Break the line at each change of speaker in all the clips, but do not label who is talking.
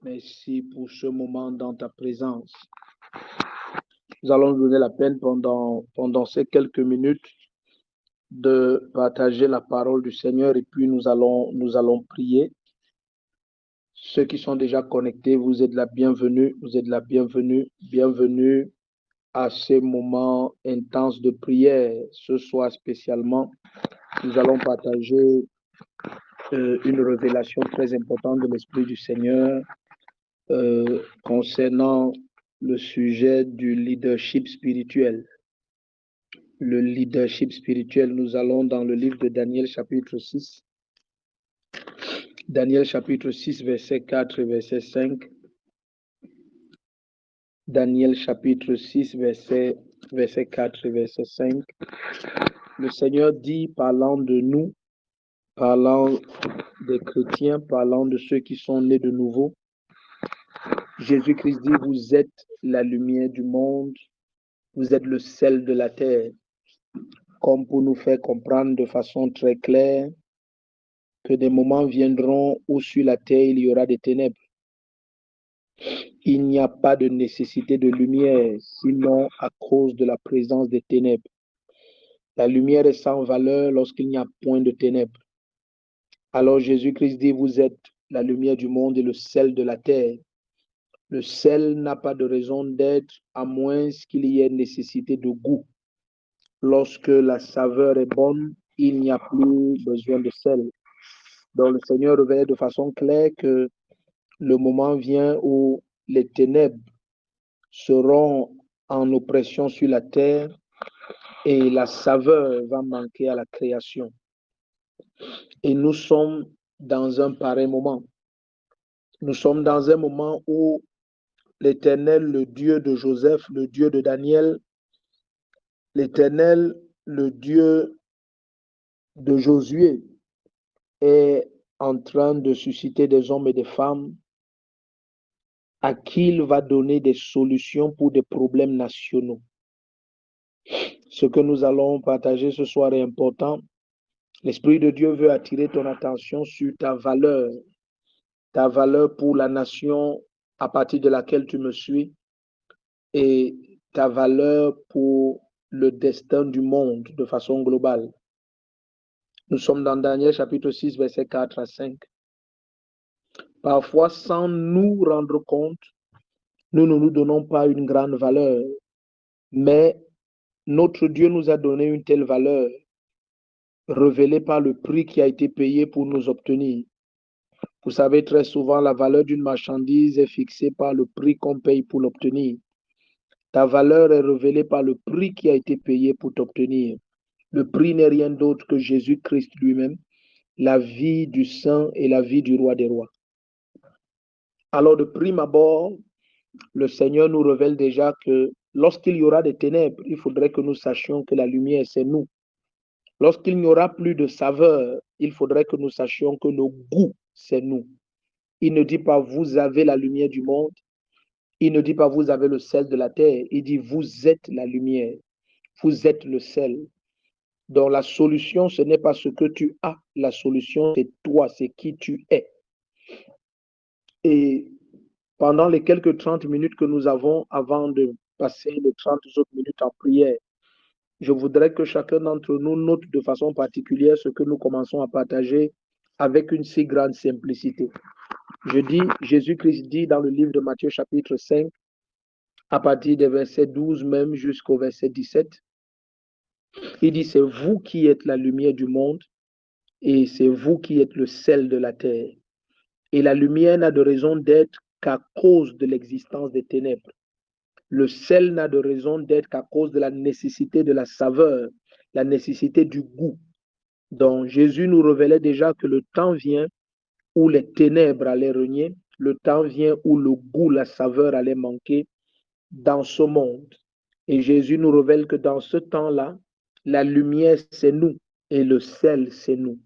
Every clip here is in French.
Merci pour ce moment dans ta présence. Nous allons nous donner la peine pendant ces quelques minutes de partager la parole du Seigneur et puis nous allons prier. Ceux qui sont déjà connectés, vous êtes la bienvenue, bienvenue à ces moments intenses de prière. Ce soir spécialement, nous allons partager une révélation très importante de l'Esprit du Seigneur concernant le sujet du leadership spirituel. Le leadership spirituel, nous allons dans le livre de Daniel chapitre 6. Daniel chapitre 6, verset 4 et verset 5. Daniel chapitre 6, verset 4 et verset 5. Le Seigneur dit, parlant de nous, parlant des chrétiens, parlant de ceux qui sont nés de nouveau, Jésus-Christ dit, vous êtes la lumière du monde, vous êtes le sel de la terre, comme pour nous faire comprendre de façon très claire que des moments viendront où sur la terre il y aura des ténèbres. Il n'y a pas de nécessité de lumière, sinon à cause de la présence des ténèbres. La lumière est sans valeur lorsqu'il n'y a point de ténèbres. Alors Jésus-Christ dit, vous êtes la lumière du monde et le sel de la terre. Le sel n'a pas de raison d'être à moins qu'il y ait nécessité de goût. Lorsque la saveur est bonne, il n'y a plus besoin de sel. Donc le Seigneur révèle de façon claire que le moment vient où les ténèbres seront en oppression sur la terre et la saveur va manquer à la création. Et nous sommes dans un pareil moment. Nous sommes dans un moment où l'Éternel, le Dieu de Joseph, le Dieu de Daniel, l'Éternel, le Dieu de Josué, est en train de susciter des hommes et des femmes à qui il va donner des solutions pour des problèmes nationaux. Ce que nous allons partager ce soir est important. L'Esprit de Dieu veut attirer ton attention sur ta valeur pour la nation à partir de laquelle tu me suis et ta valeur pour le destin du monde de façon globale. Nous sommes dans Daniel chapitre 6, verset 4 à 5. Parfois, sans nous rendre compte, nous ne nous donnons pas une grande valeur, mais notre Dieu nous a donné une telle valeur, révélée par le prix qui a été payé pour nous obtenir. Vous savez, très souvent, la valeur d'une marchandise est fixée par le prix qu'on paye pour l'obtenir. Ta valeur est révélée par le prix qui a été payé pour t'obtenir. Le prix n'est rien d'autre que Jésus-Christ lui-même, la vie du saint et la vie du roi des rois. Alors, de prime abord, le Seigneur nous révèle déjà que lorsqu'il y aura des ténèbres, il faudrait que nous sachions que la lumière, c'est nous. Lorsqu'il n'y aura plus de saveur, il faudrait que nous sachions que le goût, c'est nous. Il ne dit pas vous avez la lumière du monde. Il ne dit pas vous avez le sel de la terre. Il dit vous êtes la lumière. Vous êtes le sel. Donc la solution, ce n'est pas ce que tu as. La solution, c'est toi, c'est qui tu es. Et pendant les quelques 30 minutes que nous avons avant de passer les 30 autres minutes en prière, je voudrais que chacun d'entre nous note de façon particulière ce que nous commençons à partager avec une si grande simplicité. Jésus-Christ dit dans le livre de Matthieu chapitre 5, à partir des versets 12 même jusqu'au verset 17, il dit, c'est vous qui êtes la lumière du monde et c'est vous qui êtes le sel de la terre. Et la lumière n'a de raison d'être qu'à cause de l'existence des ténèbres. Le sel n'a de raison d'être qu'à cause de la nécessité de la saveur, la nécessité du goût. Donc Jésus nous révélait déjà que le temps vient où les ténèbres allaient régner, le temps vient où le goût, la saveur allait manquer dans ce monde. Et Jésus nous révèle que dans ce temps-là, la lumière, c'est nous et le sel, c'est nous.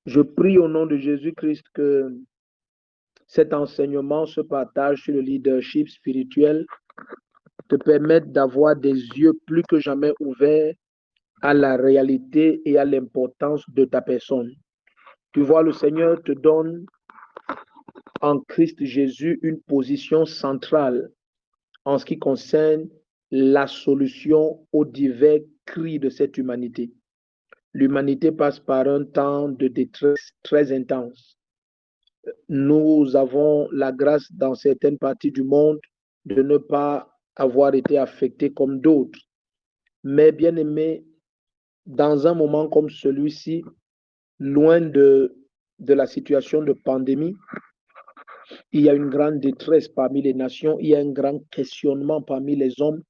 Je prie au nom de Jésus-Christ que cet enseignement, ce partage sur le leadership spirituel te permette d'avoir des yeux plus que jamais ouverts à la réalité et à l'importance de ta personne. Tu vois, le Seigneur te donne en Christ Jésus une position centrale en ce qui concerne la solution aux divers cris de cette humanité. L'humanité passe par un temps de détresse très intense. Nous avons la grâce dans certaines parties du monde de ne pas avoir été affectés comme d'autres. Mais bien aimé, dans un moment comme celui-ci, loin de la situation de pandémie, il y a une grande détresse parmi les nations, il y a un grand questionnement parmi les hommes.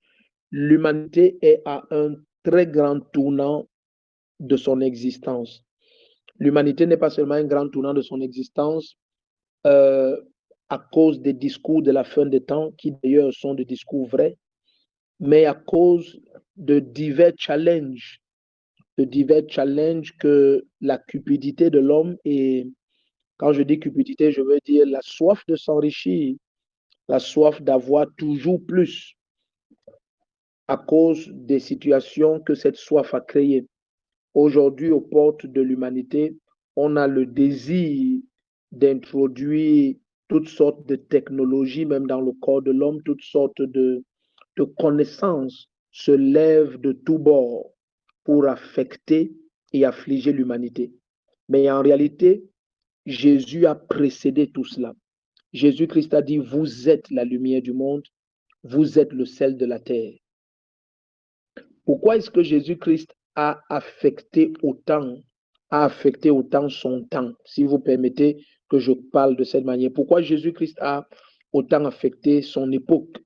L'humanité est à un très grand tournant de son existence. L'humanité n'est pas seulement un grand tournant de son existence euh, à cause des discours de la fin des temps, qui d'ailleurs sont des discours vrais, mais à cause de divers challenges que la cupidité de l'homme, et quand je dis cupidité, je veux dire la soif de s'enrichir, la soif d'avoir toujours plus à cause des situations que cette soif a créées. Aujourd'hui, aux portes de l'humanité, on a le désir d'introduire toutes sortes de technologies, même dans le corps de l'homme, toutes sortes de connaissances se lèvent de tous bords pour affecter et affliger l'humanité. Mais en réalité, Jésus a précédé tout cela. Jésus-Christ a dit, vous êtes la lumière du monde, vous êtes le sel de la terre. Pourquoi est-ce que Jésus-Christ a affecté autant son temps, si vous permettez que je parle de cette manière? Pourquoi Jésus-Christ a autant affecté son époque?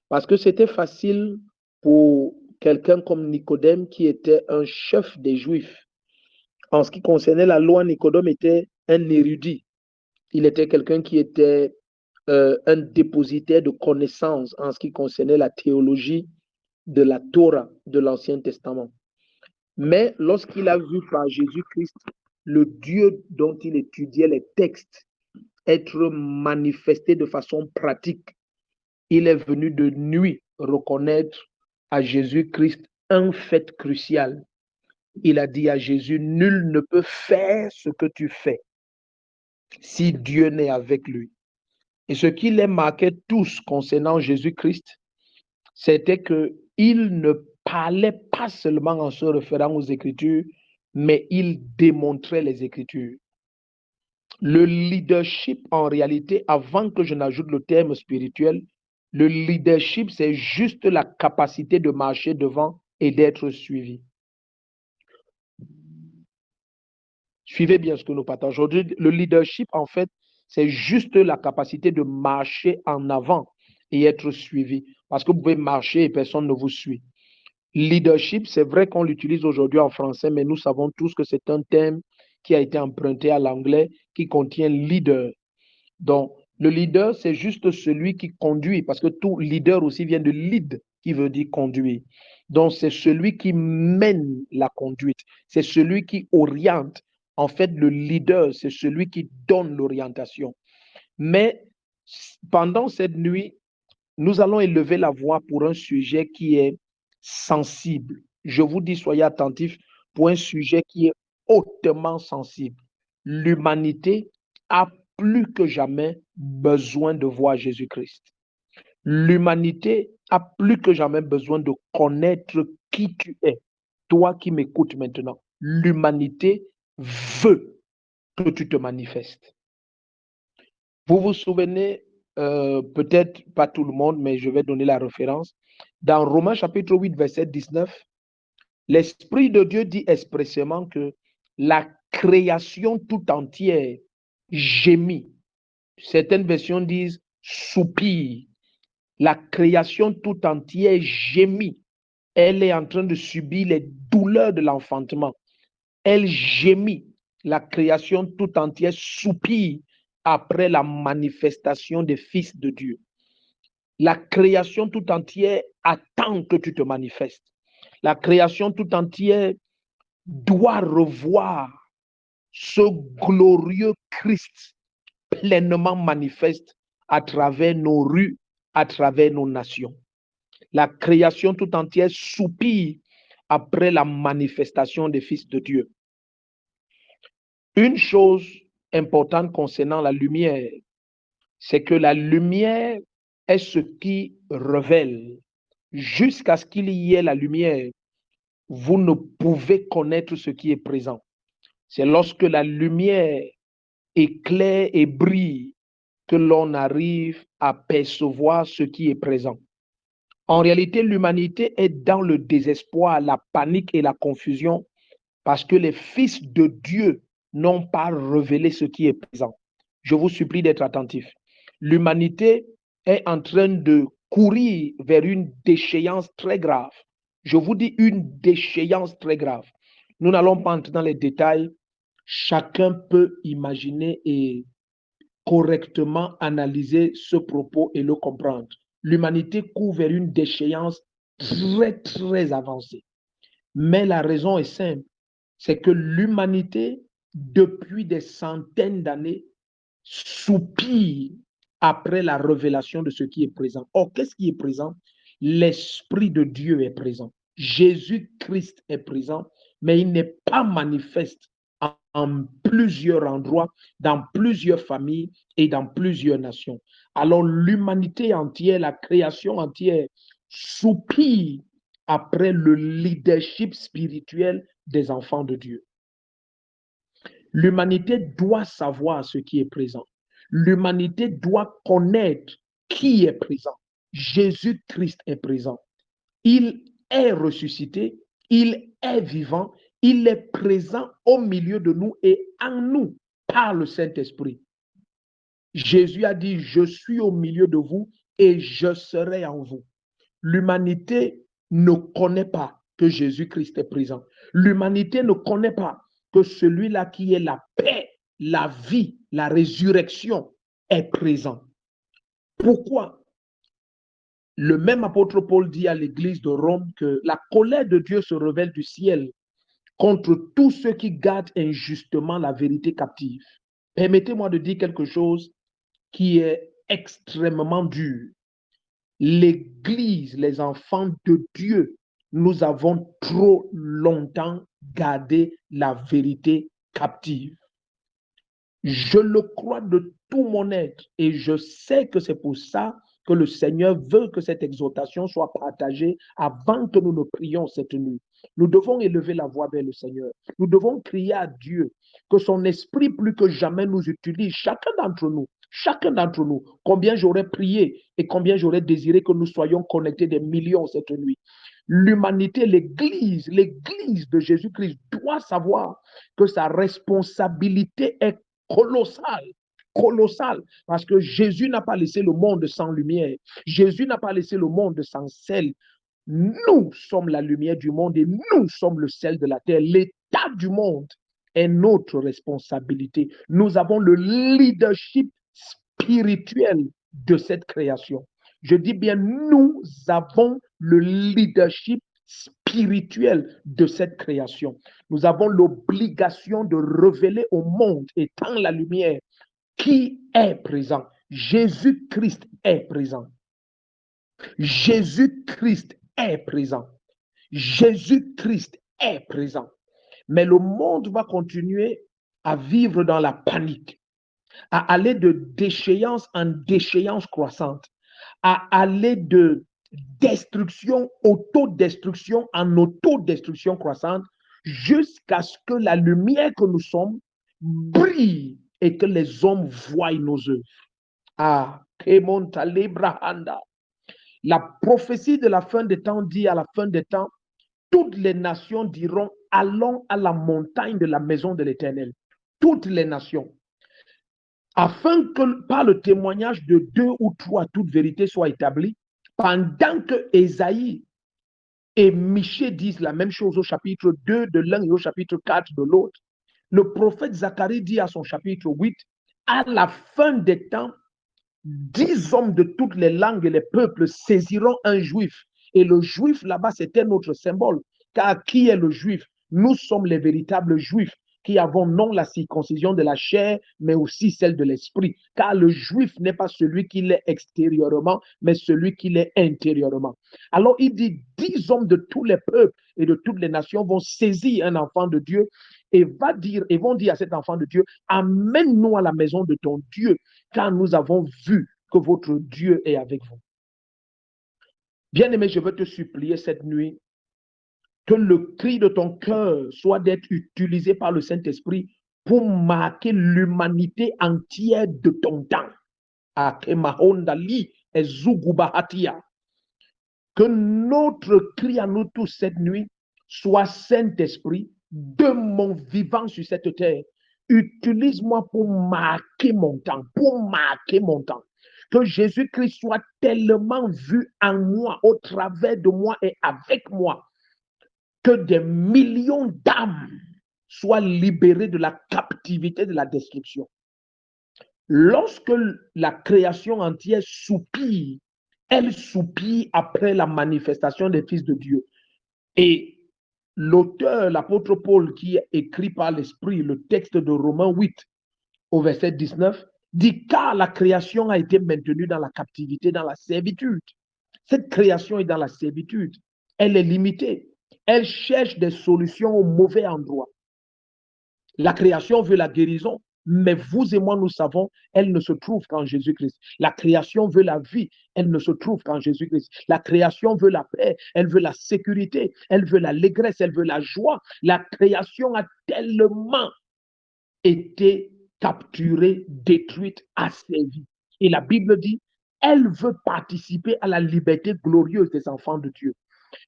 Parce que c'était facile pour quelqu'un comme Nicodème, qui était un chef des Juifs. En ce qui concernait la loi, Nicodème était un érudit. Il était quelqu'un qui était un dépositaire de connaissances en ce qui concernait la théologie de la Torah de l'Ancien Testament. Mais lorsqu'il a vu par Jésus-Christ le Dieu dont il étudiait les textes être manifesté de façon pratique, il est venu de nuit reconnaître à Jésus-Christ un fait crucial. Il a dit à Jésus, nul ne peut faire ce que tu fais si Dieu n'est avec lui. Et ce qui les marquait tous concernant Jésus-Christ, c'était qu'il ne parlait pas seulement en se référant aux Écritures, mais il démontrait les Écritures. Le leadership, en réalité, avant que je n'ajoute le terme spirituel, le leadership, c'est juste la capacité de marcher devant et d'être suivi. Suivez bien ce que nous partageons. Aujourd'hui, le leadership, en fait, c'est juste la capacité de marcher en avant et être suivi. Parce que vous pouvez marcher et personne ne vous suit. Leadership, c'est vrai qu'on l'utilise aujourd'hui en français, mais nous savons tous que c'est un terme qui a été emprunté à l'anglais, qui contient leader. Donc, le leader, c'est juste celui qui conduit, parce que tout leader aussi vient de lead, qui veut dire conduire. Donc, c'est celui qui mène la conduite, c'est celui qui oriente. En fait, le leader, c'est celui qui donne l'orientation. Mais pendant cette nuit, nous allons élever la voix pour un sujet qui est sensible. Je vous dis, soyez attentifs pour un sujet qui est hautement sensible. L'humanité a plus que jamais besoin de voir Jésus-Christ. L'humanité a plus que jamais besoin de connaître qui tu es. Toi qui m'écoutes maintenant, l'humanité veut que tu te manifestes. Vous vous souvenez, peut-être pas tout le monde, mais je vais donner la référence. Dans Romains chapitre 8, verset 19, l'Esprit de Dieu dit expressément que la création tout entière gémit. Certaines versions disent soupire. La création tout entière gémit. Elle est en train de subir les douleurs de l'enfantement. Elle gémit. La création tout entière soupire après la manifestation des fils de Dieu. La création tout entière attend que tu te manifestes. La création tout entière doit revoir ce glorieux Christ pleinement manifeste à travers nos rues, à travers nos nations. La création tout entière soupire après la manifestation des fils de Dieu. Une chose importante concernant la lumière, c'est que la lumière est ce qui révèle. Jusqu'à ce qu'il y ait la lumière, vous ne pouvez connaître ce qui est présent. C'est lorsque la lumière éclaire et brille que l'on arrive à percevoir ce qui est présent. En réalité, l'humanité est dans le désespoir, la panique et la confusion parce que les fils de Dieu n'ont pas révélé ce qui est présent. Je vous supplie d'être attentifs. L'humanité est en train de courir vers une déchéance très grave. Je vous dis une déchéance très grave. Nous n'allons pas entrer dans les détails. Chacun peut imaginer et correctement analyser ce propos et le comprendre. L'humanité court vers une déchéance très, très avancée. Mais la raison est simple, c'est que l'humanité, depuis des centaines d'années, soupire après la révélation de ce qui est présent. Or, qu'est-ce qui est présent? L'Esprit de Dieu est présent. Jésus-Christ est présent, mais il n'est pas manifeste en plusieurs endroits, dans plusieurs familles et dans plusieurs nations. Alors, l'humanité entière, la création entière, soupire après le leadership spirituel des enfants de Dieu. L'humanité doit savoir ce qui est présent. L'humanité doit connaître qui est présent. Jésus-Christ est présent. Il est ressuscité, il est vivant, il est présent au milieu de nous et en nous par le Saint-Esprit. Jésus a dit, je suis au milieu de vous et je serai en vous. L'humanité ne connaît pas que Jésus-Christ est présent. L'humanité ne connaît pas que celui-là qui est la paix, la vie, la résurrection est présent. Pourquoi? Le même apôtre Paul dit à l'église de Rome que la colère de Dieu se révèle du ciel contre tous ceux qui gardent injustement la vérité captive. Permettez-moi de dire quelque chose qui est extrêmement dur. L'Église, les enfants de Dieu, nous avons trop longtemps gardé la vérité captive. Je le crois de tout mon être et je sais que c'est pour ça que le Seigneur veut que cette exhortation soit partagée avant que nous ne prions cette nuit. Nous devons élever la voix vers le Seigneur. Nous devons crier à Dieu que son esprit plus que jamais nous utilise, chacun d'entre nous. Chacun d'entre nous, combien j'aurais prié et combien j'aurais désiré que nous soyons connectés des millions cette nuit. L'humanité, l'Église de Jésus-Christ doit savoir que sa responsabilité est colossale, parce que Jésus n'a pas laissé le monde sans lumière. Jésus n'a pas laissé le monde sans sel. Nous sommes la lumière du monde et nous sommes le sel de la terre. L'état du monde est notre responsabilité. Nous avons le leadership spirituel de cette création. Je dis bien, nous avons le leadership spirituel de cette création. Nous avons l'obligation de révéler au monde, étant la lumière, qui est présent. Jésus-Christ est présent. Jésus-Christ est présent. Jésus-Christ est présent. Mais le monde va continuer à vivre dans la panique, à aller de déchéance en déchéance croissante, à aller de destruction, autodestruction en autodestruction croissante, jusqu'à ce que la lumière que nous sommes brille et que les hommes voient nos œuvres. Ah, la prophétie de la fin des temps dit à la fin des temps, toutes les nations diront, allons à la montagne de la maison de l'Éternel. Toutes les nations. Afin que par le témoignage de 2 ou 3, toute vérité soit établie, pendant que Ésaïe et Michée disent la même chose au chapitre 2 de l'un et au chapitre 4 de l'autre, le prophète Zacharie dit à son chapitre 8, à la fin des temps, 10 hommes de toutes les langues et les peuples saisiront un juif. Et le juif là-bas, c'était notre symbole. Car qui est le juif? Nous sommes les véritables juifs qui avons non la circoncision de la chair, mais aussi celle de l'esprit. Car le juif n'est pas celui qui l'est extérieurement, mais celui qui l'est intérieurement. Alors il dit, 10 hommes de tous les peuples et de toutes les nations vont saisir un enfant de Dieu et vont dire à cet enfant de Dieu, amène-nous à la maison de ton Dieu. car nous avons vu que votre Dieu est avec vous. Bien-aimé, je veux te supplier cette nuit que le cri de ton cœur soit d'être utilisé par le Saint-Esprit pour marquer l'humanité entière de ton temps. Que notre cri à nous tous cette nuit soit Saint-Esprit, de mon vivant sur cette terre. Utilise-moi pour marquer mon temps, Que Jésus-Christ soit tellement vu en moi, au travers de moi et avec moi, que des millions d'âmes soient libérées de la captivité de la destruction. Lorsque la création entière soupire, elle soupire après la manifestation des fils de Dieu. Et l'auteur, l'apôtre Paul, qui écrit par l'Esprit le texte de Romains 8 au verset 19, dit car la création a été maintenue dans la captivité, dans la servitude. Cette création est dans la servitude. Elle est limitée. Elle cherche des solutions au mauvais endroit. La création veut la guérison, mais vous et moi, nous savons, elle ne se trouve qu'en Jésus-Christ. La création veut la vie, elle ne se trouve qu'en Jésus-Christ. La création veut la paix, elle veut la sécurité, elle veut l'allégresse, elle veut la joie. La création a tellement été capturée, détruite, asservie. Et la Bible dit, elle veut participer à la liberté glorieuse des enfants de Dieu.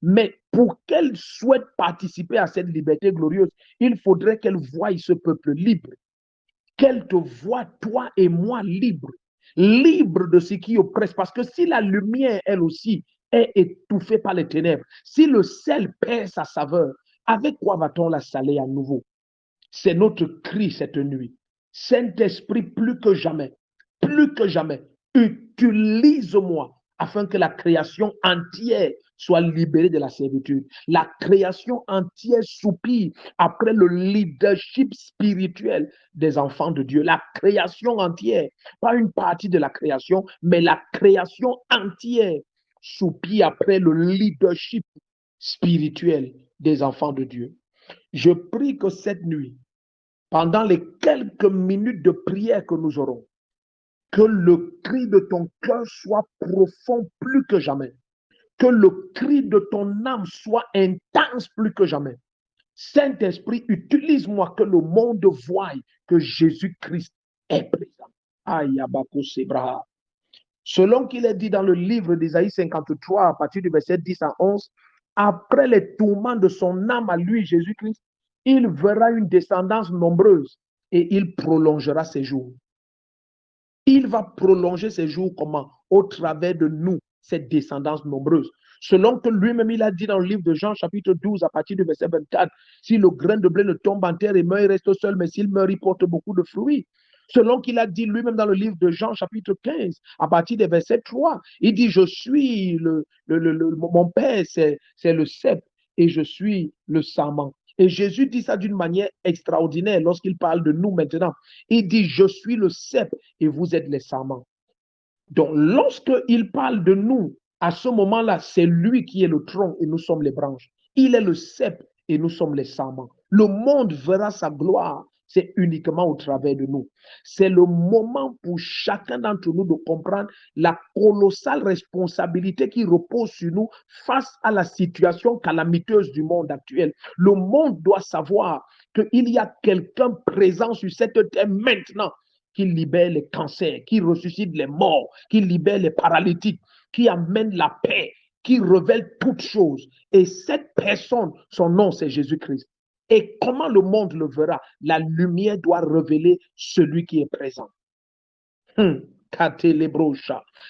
Mais pour qu'elle souhaite participer à cette liberté glorieuse, il faudrait qu'elle voie ce peuple libre. Qu'elle te voie, toi et moi, libres. Libres de ce qui oppresse. Parce que si la lumière, elle aussi, est étouffée par les ténèbres, si le sel perd sa saveur, avec quoi va-t-on la saler à nouveau? C'est notre cri cette nuit. Saint-Esprit, plus que jamais, utilise-moi afin que la création entière soit libérée de la servitude. La création entière soupire après le leadership spirituel des enfants de Dieu. La création entière, pas une partie de la création, mais la création entière soupire après le leadership spirituel des enfants de Dieu. Je prie que cette nuit, pendant les quelques minutes de prière que nous aurons, que le cri de ton cœur soit profond plus que jamais. Que le cri de ton âme soit intense plus que jamais. Saint-Esprit, utilise-moi que le monde voie que Jésus-Christ est présent. Selon qu'il est dit dans le livre d'Ésaïe 53, à partir du verset 10 à 11, après les tourments de son âme à lui, Jésus-Christ, il verra une descendance nombreuse et il prolongera ses jours. Il va prolonger ses jours comment? Au travers de nous, cette descendance nombreuse. Selon que lui-même, il a dit dans le livre de Jean, chapitre 12, à partir du verset 24, si le grain de blé ne tombe en terre et meurt, il reste seul, mais s'il meurt, il porte beaucoup de fruits. Selon qu'il a dit lui-même dans le livre de Jean, chapitre 15, à partir du verset 3, il dit, je suis mon père, c'est le cep, et je suis le sarment. Et Jésus dit ça d'une manière extraordinaire lorsqu'il parle de nous maintenant. Il dit, je suis le cep et vous êtes les sarments. Donc, lorsqu'il parle de nous, à ce moment-là, c'est lui qui est le tronc et nous sommes les branches. Il est le cep et nous sommes les sarments. Le monde verra sa gloire, c'est uniquement au travers de nous. C'est le moment pour chacun d'entre nous de comprendre la colossale responsabilité qui repose sur nous face à la situation calamiteuse du monde actuel. Le monde doit savoir qu'il y a quelqu'un présent sur cette terre maintenant qui libère les cancers, qui ressuscite les morts, qui libère les paralytiques, qui amène la paix, qui révèle toutes choses. Et cette personne, son nom, c'est Jésus-Christ. Et comment le monde le verra? La lumière doit révéler celui qui est présent.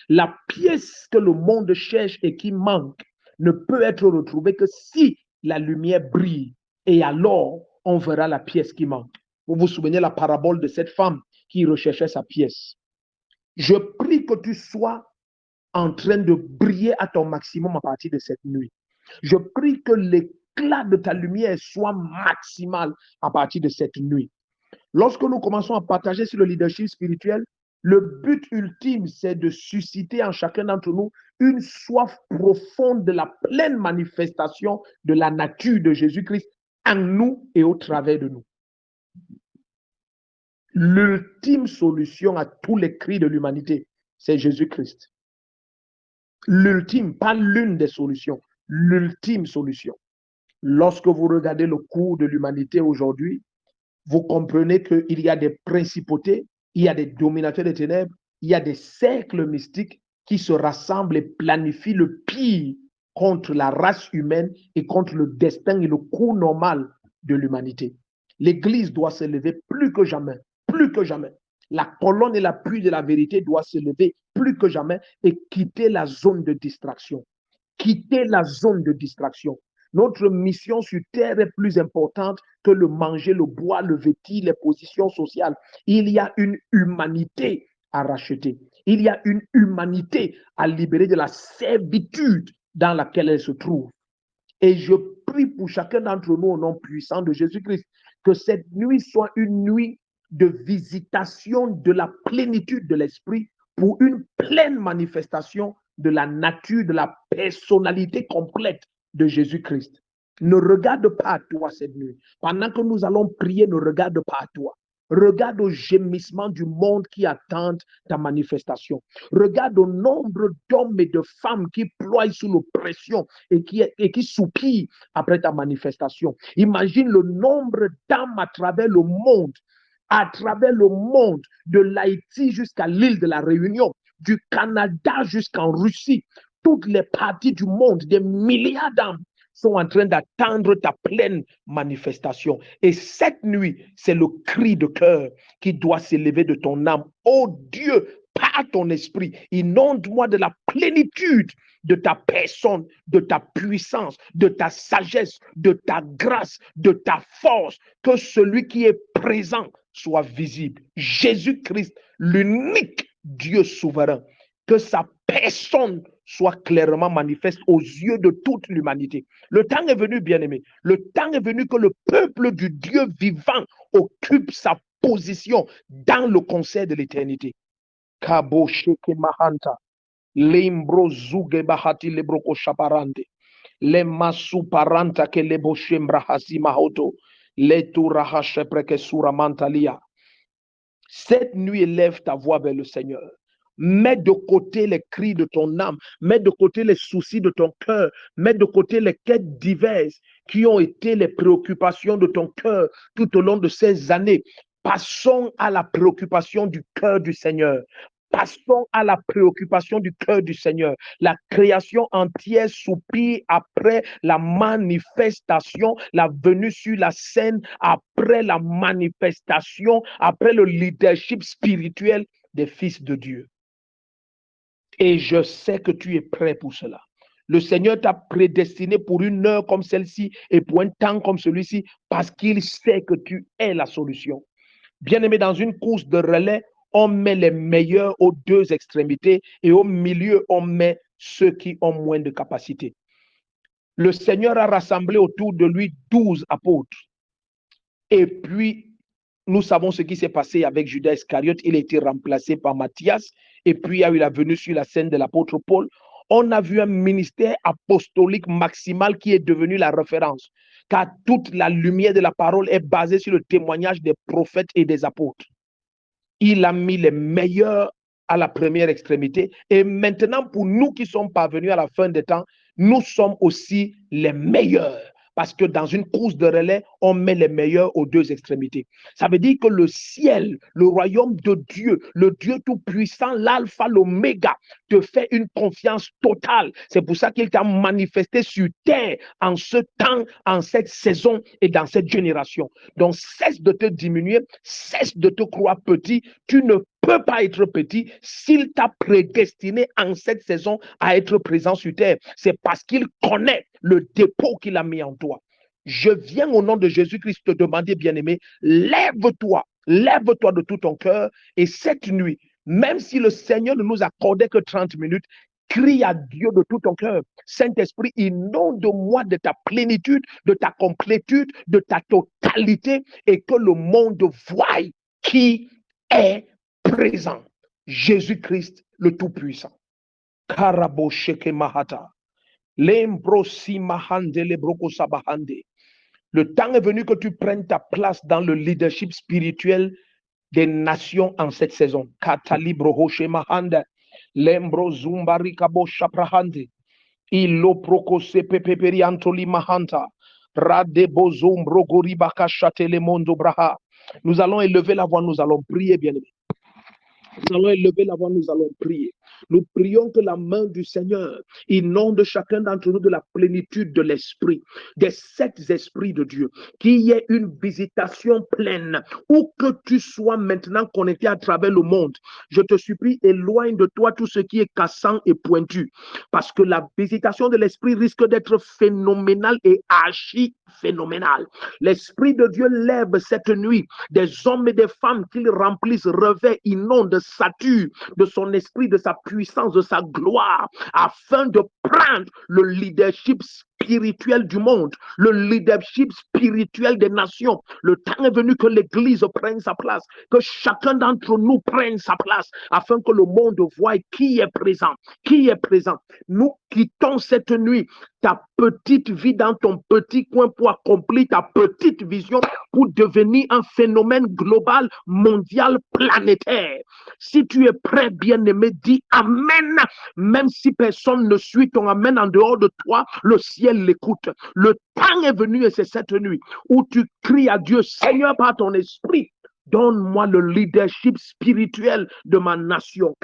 La pièce que le monde cherche et qui manque ne peut être retrouvée que si la lumière brille. Et alors, on verra la pièce qui manque. Vous vous souvenez la parabole de cette femme qui recherchait sa pièce. Je prie que tu sois en train de briller à ton maximum à partir de cette nuit. Je prie que l'éclat de ta lumière soit maximal à partir de cette nuit. Lorsque nous commençons à partager sur le leadership spirituel, le but ultime, c'est de susciter en chacun d'entre nous une soif profonde de la pleine manifestation de la nature de Jésus-Christ en nous et au travers de nous. L'ultime solution à tous les cris de l'humanité, c'est Jésus-Christ. L'ultime, pas l'une des solutions, l'ultime solution. Lorsque vous regardez le cours de l'humanité aujourd'hui, vous comprenez qu'il y a des principautés, il y a des dominateurs des ténèbres, il y a des cercles mystiques qui se rassemblent et planifient le pire contre la race humaine et contre le destin et le cours normal de l'humanité. L'Église doit se lever plus que jamais, plus que jamais. La colonne et l'appui de la vérité doit se lever plus que jamais et quitter la zone de distraction. Quitter la zone de distraction. Notre mission sur Terre est plus importante que le manger, le boire, le vêtir, les positions sociales. Il y a une humanité à racheter. Il y a une humanité à libérer de la servitude dans laquelle elle se trouve. Et je prie pour chacun d'entre nous au nom puissant de Jésus-Christ que cette nuit soit une nuit de visitation de la plénitude de l'Esprit pour une pleine manifestation de la nature, de la personnalité complète de Jésus-Christ. Ne regarde pas à toi cette nuit. Pendant que nous allons prier, ne regarde pas à toi. Regarde au gémissement du monde qui attend ta manifestation. Regarde au nombre d'hommes et de femmes qui ploient sous l'oppression et qui soupirent après ta manifestation. Imagine le nombre d'âmes à travers le monde, de l'Haïti jusqu'à l'île de la Réunion, du Canada jusqu'en Russie, toutes les parties du monde, des milliards d'âmes sont en train d'attendre ta pleine manifestation. Et cette nuit, c'est le cri de cœur qui doit s'élever de ton âme. Oh Dieu, par ton esprit, inonde-moi de la plénitude de ta personne, de ta puissance, de ta sagesse, de ta grâce, de ta force, que celui qui est présent soit visible. Jésus-Christ, l'unique Dieu souverain, que sa personne soit clairement manifeste aux yeux de toute l'humanité. Le temps est venu, bien-aimé. Le temps est venu que le peuple du Dieu vivant occupe sa position dans le concert de l'éternité. Kabo sheke mahanta, lembro zuge bahati lebroko shaparante, le masu paranta ke lebo shembra hasi mahoto, le turaha shepreke sura mantalia. Cette nuit, élève ta voix vers le Seigneur. Mets de côté les cris de ton âme, mets de côté les soucis de ton cœur, mets de côté les quêtes diverses qui ont été les préoccupations de ton cœur tout au long de ces années. Passons à la préoccupation du cœur du Seigneur. Passons à la préoccupation du cœur du Seigneur. La création entière soupire après la manifestation, la venue sur la scène, après la manifestation, après le leadership spirituel des fils de Dieu. Et je sais que tu es prêt pour cela. Le Seigneur t'a prédestiné pour une heure comme celle-ci et pour un temps comme celui-ci parce qu'il sait que tu es la solution. Bien-aimé, dans une course de relais, on met les meilleurs aux deux extrémités et au milieu, on met ceux qui ont moins de capacité. Le Seigneur a rassemblé autour de lui 12 apôtres. Et puis, nous savons ce qui s'est passé avec Judas Iscariote. Il a été remplacé par Matthias. Et puis, il y a eu la venue sur la scène de l'apôtre Paul. On a vu un ministère apostolique maximal qui est devenu la référence. Car toute la lumière de la parole est basée sur le témoignage des prophètes et des apôtres. Il a mis les meilleurs à la première extrémité. Et maintenant, pour nous qui sommes parvenus à la fin des temps, nous sommes aussi les meilleurs. Parce que dans une course de relais, on met les meilleurs aux deux extrémités. Ça veut dire que le ciel, le royaume de Dieu, le Dieu tout-puissant, l'alpha, l'oméga, te fait une confiance totale. C'est pour ça qu'il t'a manifesté sur terre en ce temps, en cette saison et dans cette génération. Donc, cesse de te diminuer, cesse de te croire petit. Tu ne peux pas être petit s'il t'a prédestiné en cette saison à être présent sur terre. C'est parce qu'il connaît le dépôt qu'il a mis en toi. Je viens au nom de Jésus-Christ te demander, bien-aimé, lève-toi de tout ton cœur et cette nuit, même si le Seigneur ne nous accordait que 30 minutes, crie à Dieu de tout ton cœur. Saint-Esprit, inonde-moi de ta plénitude, de ta complétude, de ta totalité et que le monde voie qui est présent. Jésus-Christ, le Tout-Puissant. Karabo sheke mahata. Le temps est venu que tu prennes ta place dans le leadership spirituel des nations en cette saison. Katalibro Hoshemahanda, Lembro Zumbari Kabo Shaprahande, Ilo Prokose Pepeperi Antoli Mahanta, Radebo Zombro Goribaka Chatele Mondo Braha. Nous allons élever la voix, nous allons prier, bien-aimés. Nous allons élever la voix, nous allons prier. Nous prions que la main du Seigneur inonde chacun d'entre nous de la plénitude de l'esprit, des 7 esprits de Dieu, qu'il y ait une visitation pleine, où que tu sois maintenant connecté à travers le monde. Je te supplie, éloigne de toi tout ce qui est cassant et pointu, parce que la visitation de l'esprit risque d'être phénoménale et archi-phénoménale. L'esprit de Dieu lève cette nuit des hommes et des femmes qu'il remplisse, revêt, inonde, sature de son esprit, de sa puissance, de sa gloire, afin de prendre le leadership spirituel du monde, le leadership spirituel des nations. Le temps est venu que l'Église prenne sa place, que chacun d'entre nous prenne sa place, afin que le monde voie qui est présent, qui est présent. Nous quittons cette nuit ta petite vie dans ton petit coin pour accomplir ta petite vision, pour devenir un phénomène global, mondial, planétaire. Si tu es prêt, bien-aimé, dis Amen. Même si personne ne suit ton Amen en dehors de toi, le ciel l'écoute. Le temps est venu et c'est cette nuit où tu cries à Dieu, Seigneur, par ton esprit, donne-moi le leadership spirituel de ma nation.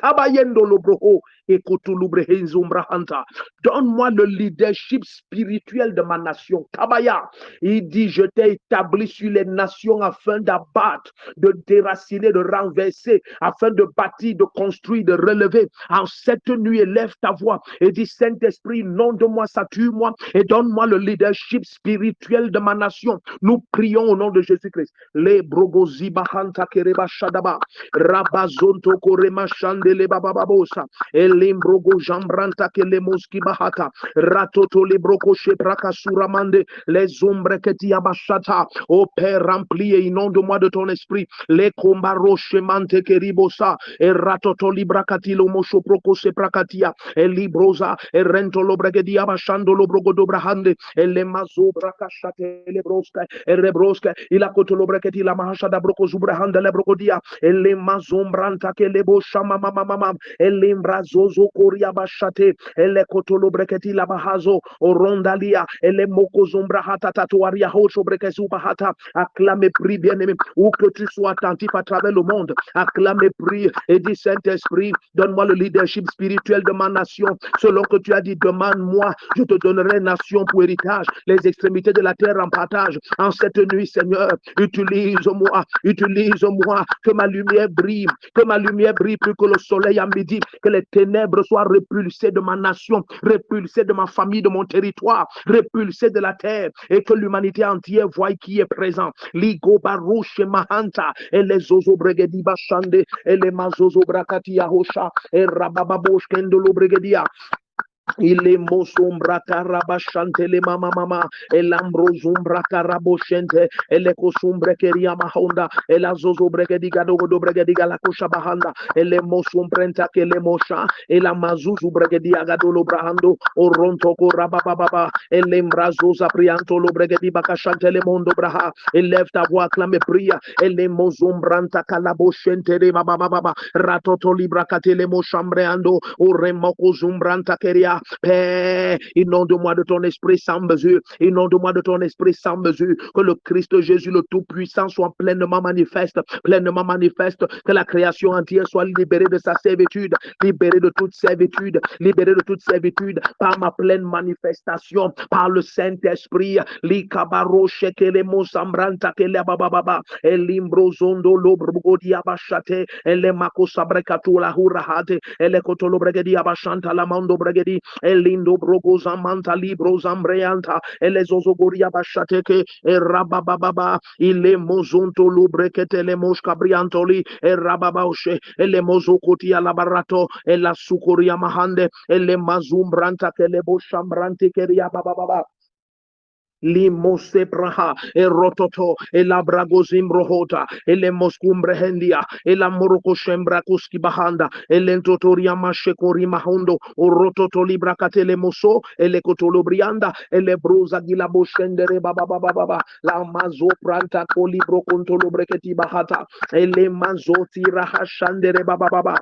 Donne-moi le leadership spirituel de ma nation. Kabaya. Il dit, je t'ai établi sur les nations afin d'abattre, de déraciner, de renverser, afin de bâtir, de construire, de relever. En cette nuit, élève ta voix et dis, Saint-Esprit, inonde-moi, sature-moi et donne-moi le leadership spirituel de ma nation. Nous prions au nom de Jésus-Christ. Les brogoziba hanta kereba shadaba, rabazonto korema shandele bababosa, elimbrogo jambranta kele moski bahata, ratoto libroko shepraka suramande, les ombres que tu abachata, ô Père rempli et inonde-moi de ton esprit, les combaro shemante keribosa, et ratoto librakatilo mosho proko seprakatia, et librosa, et rento lobregedi abachando lobrogo dobrahande, et le mazo brakashate lebroska, et rebroska, il a kotolobreketi la mahashada broko zubrahanda lebrogodia, et le mazombranta ke lebo shama mama mama, et limbrazozo koria bashate, et le kotolobreketi la bahazo, orondalia, et le moko zombrahata tatuaria hocho brekezu bahata, acclame prie bien-aimé, où que tu sois attentif à travers le monde, acclame prie et dis Saint-Esprit, donne-moi le leadership spirituel de ma nation, selon que tu as dit, demande-moi, je te donnerai nation pour héritage, les extrémités de la terre en partage. En cette nuit, Seigneur, utilise-moi, que ma lumière brille, plus que le soleil à midi, que les ténèbres soient repulsées de ma nation, repulsées de ma famille, de mon territoire, repulsées de la terre, et que l'humanité entière voie qui est présent. Ligo barouche mahanta, et les ozo bregedi bachande, et les mazozo brakatia hosha, et rabababosh kendolo bregedia. Il est mosombra carabachante le mama mama, el ambrozumbra carabochente, el ecosumbre keria mahonda, el azozobre que diga dobre que diga la cocha bahanda, el mosumprenta que le mosha, el amazuzubre que diga gadolo brahando, o ronto corabababa, el embrazosa prianto lobre que diga cachante le mondo braha, el lefta voix clame pria, el mosumbranta calabochente de bababa, ratoto libra catele mochambreando, o remoko zumbranta keria. Père, inonde-moi de ton esprit sans mesure, inonde-moi de ton esprit sans mesure, que le Christ Jésus le Tout-Puissant soit pleinement manifeste, que la création entière soit libérée de sa servitude, libérée de toute servitude, par ma pleine manifestation, par le Saint-Esprit, l'ikabaro shekele mosambranta kele bababa, elimbrozondo lobrugodia bachate, ele makosabrekatu la hurahate, ele kotolobregedi abashanta la mando bregedi, elindo brogoza manta libro zambreanta, ele zozogoria bashateke, e rabababa, ile mozonto lubrekete le moshka briantoli, e rababaoshe, ele mozokotia la barato, e la sukoria mahande, ele mazumbranta ke le boshambrante keria bababa. limose braha erototo elabragozim rohota elemoscumbrehendia elamoroko shembra kuski bahanda elentotoria mashekori mahondo orototo libra katele moso elekotolobrianda elebruza gilabo shendere baba baba baba la mazo pranta kolibro kontolo breketi bahata ele mazoti raha shandere baba baba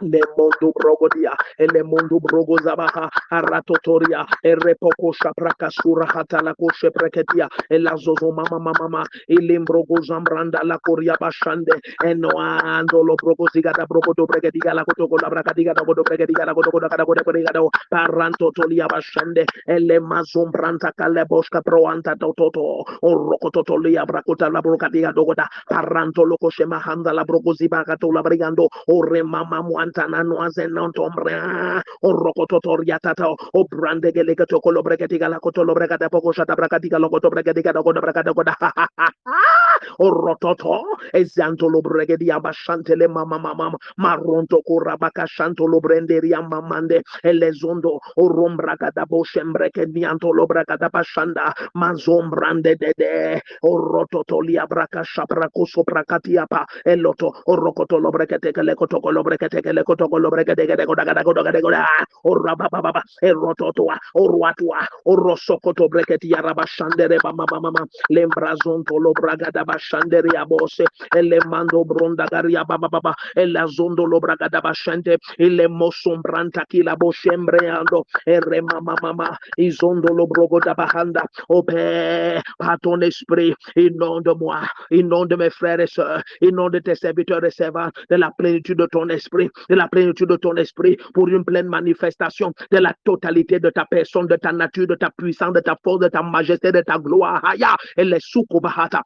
le mondo brogodia ele mondo brogozabaha aratotoria erepoko shapraka surahata la koshe preketia ela zozo mama mama ele brogozambranda la koria bashande eno ando lo brogoziga da brogodo preketiga la kotoko la brakadiga da godo preketiga la godo kada godo preketiga da paranto tolia bashande ele mazombranta kale boska proanta tototo orokototolia brakota la brokadiga dogoda paranto lo koshe mahanda la brogoziba katola brigando ore mama Antana noazen nombre o rocototoria tata o brande gelegato colo bregatica la cotolo bregata poco shata bracatica locoto bregatica da goda bracata goda o rototo esanto lo bregadia bashante le mama maronto corrabaca shanto lo brenderia mamande elezondo o rombraga da boshembre che nianto lo bracata bashanda mazombrande de o rototolia braca shapraco sopracatia pa eloto o rocotolo bregate che le cotolo bregate le kotokolo bregade goda ora baba erototoa orwatua orosokoto breketi yaraba shandere mama lembrazon tolo bragada bashandere abose ele mando bronda garia baba ela zondo lo bragada bashante ele mosombranta kila boshembre ando ere mama izondo lo brogoda bahanda ope par ton esprit inonde moi inonde mes frères et sœurs inonde tes serviteurs et servantes de la plénitude de ton esprit, de la plénitude de ton esprit, pour une pleine manifestation de la totalité de ta personne, de ta nature, de ta puissance, de ta force, de ta majesté, de ta gloire. Haya, elle est soukobahata,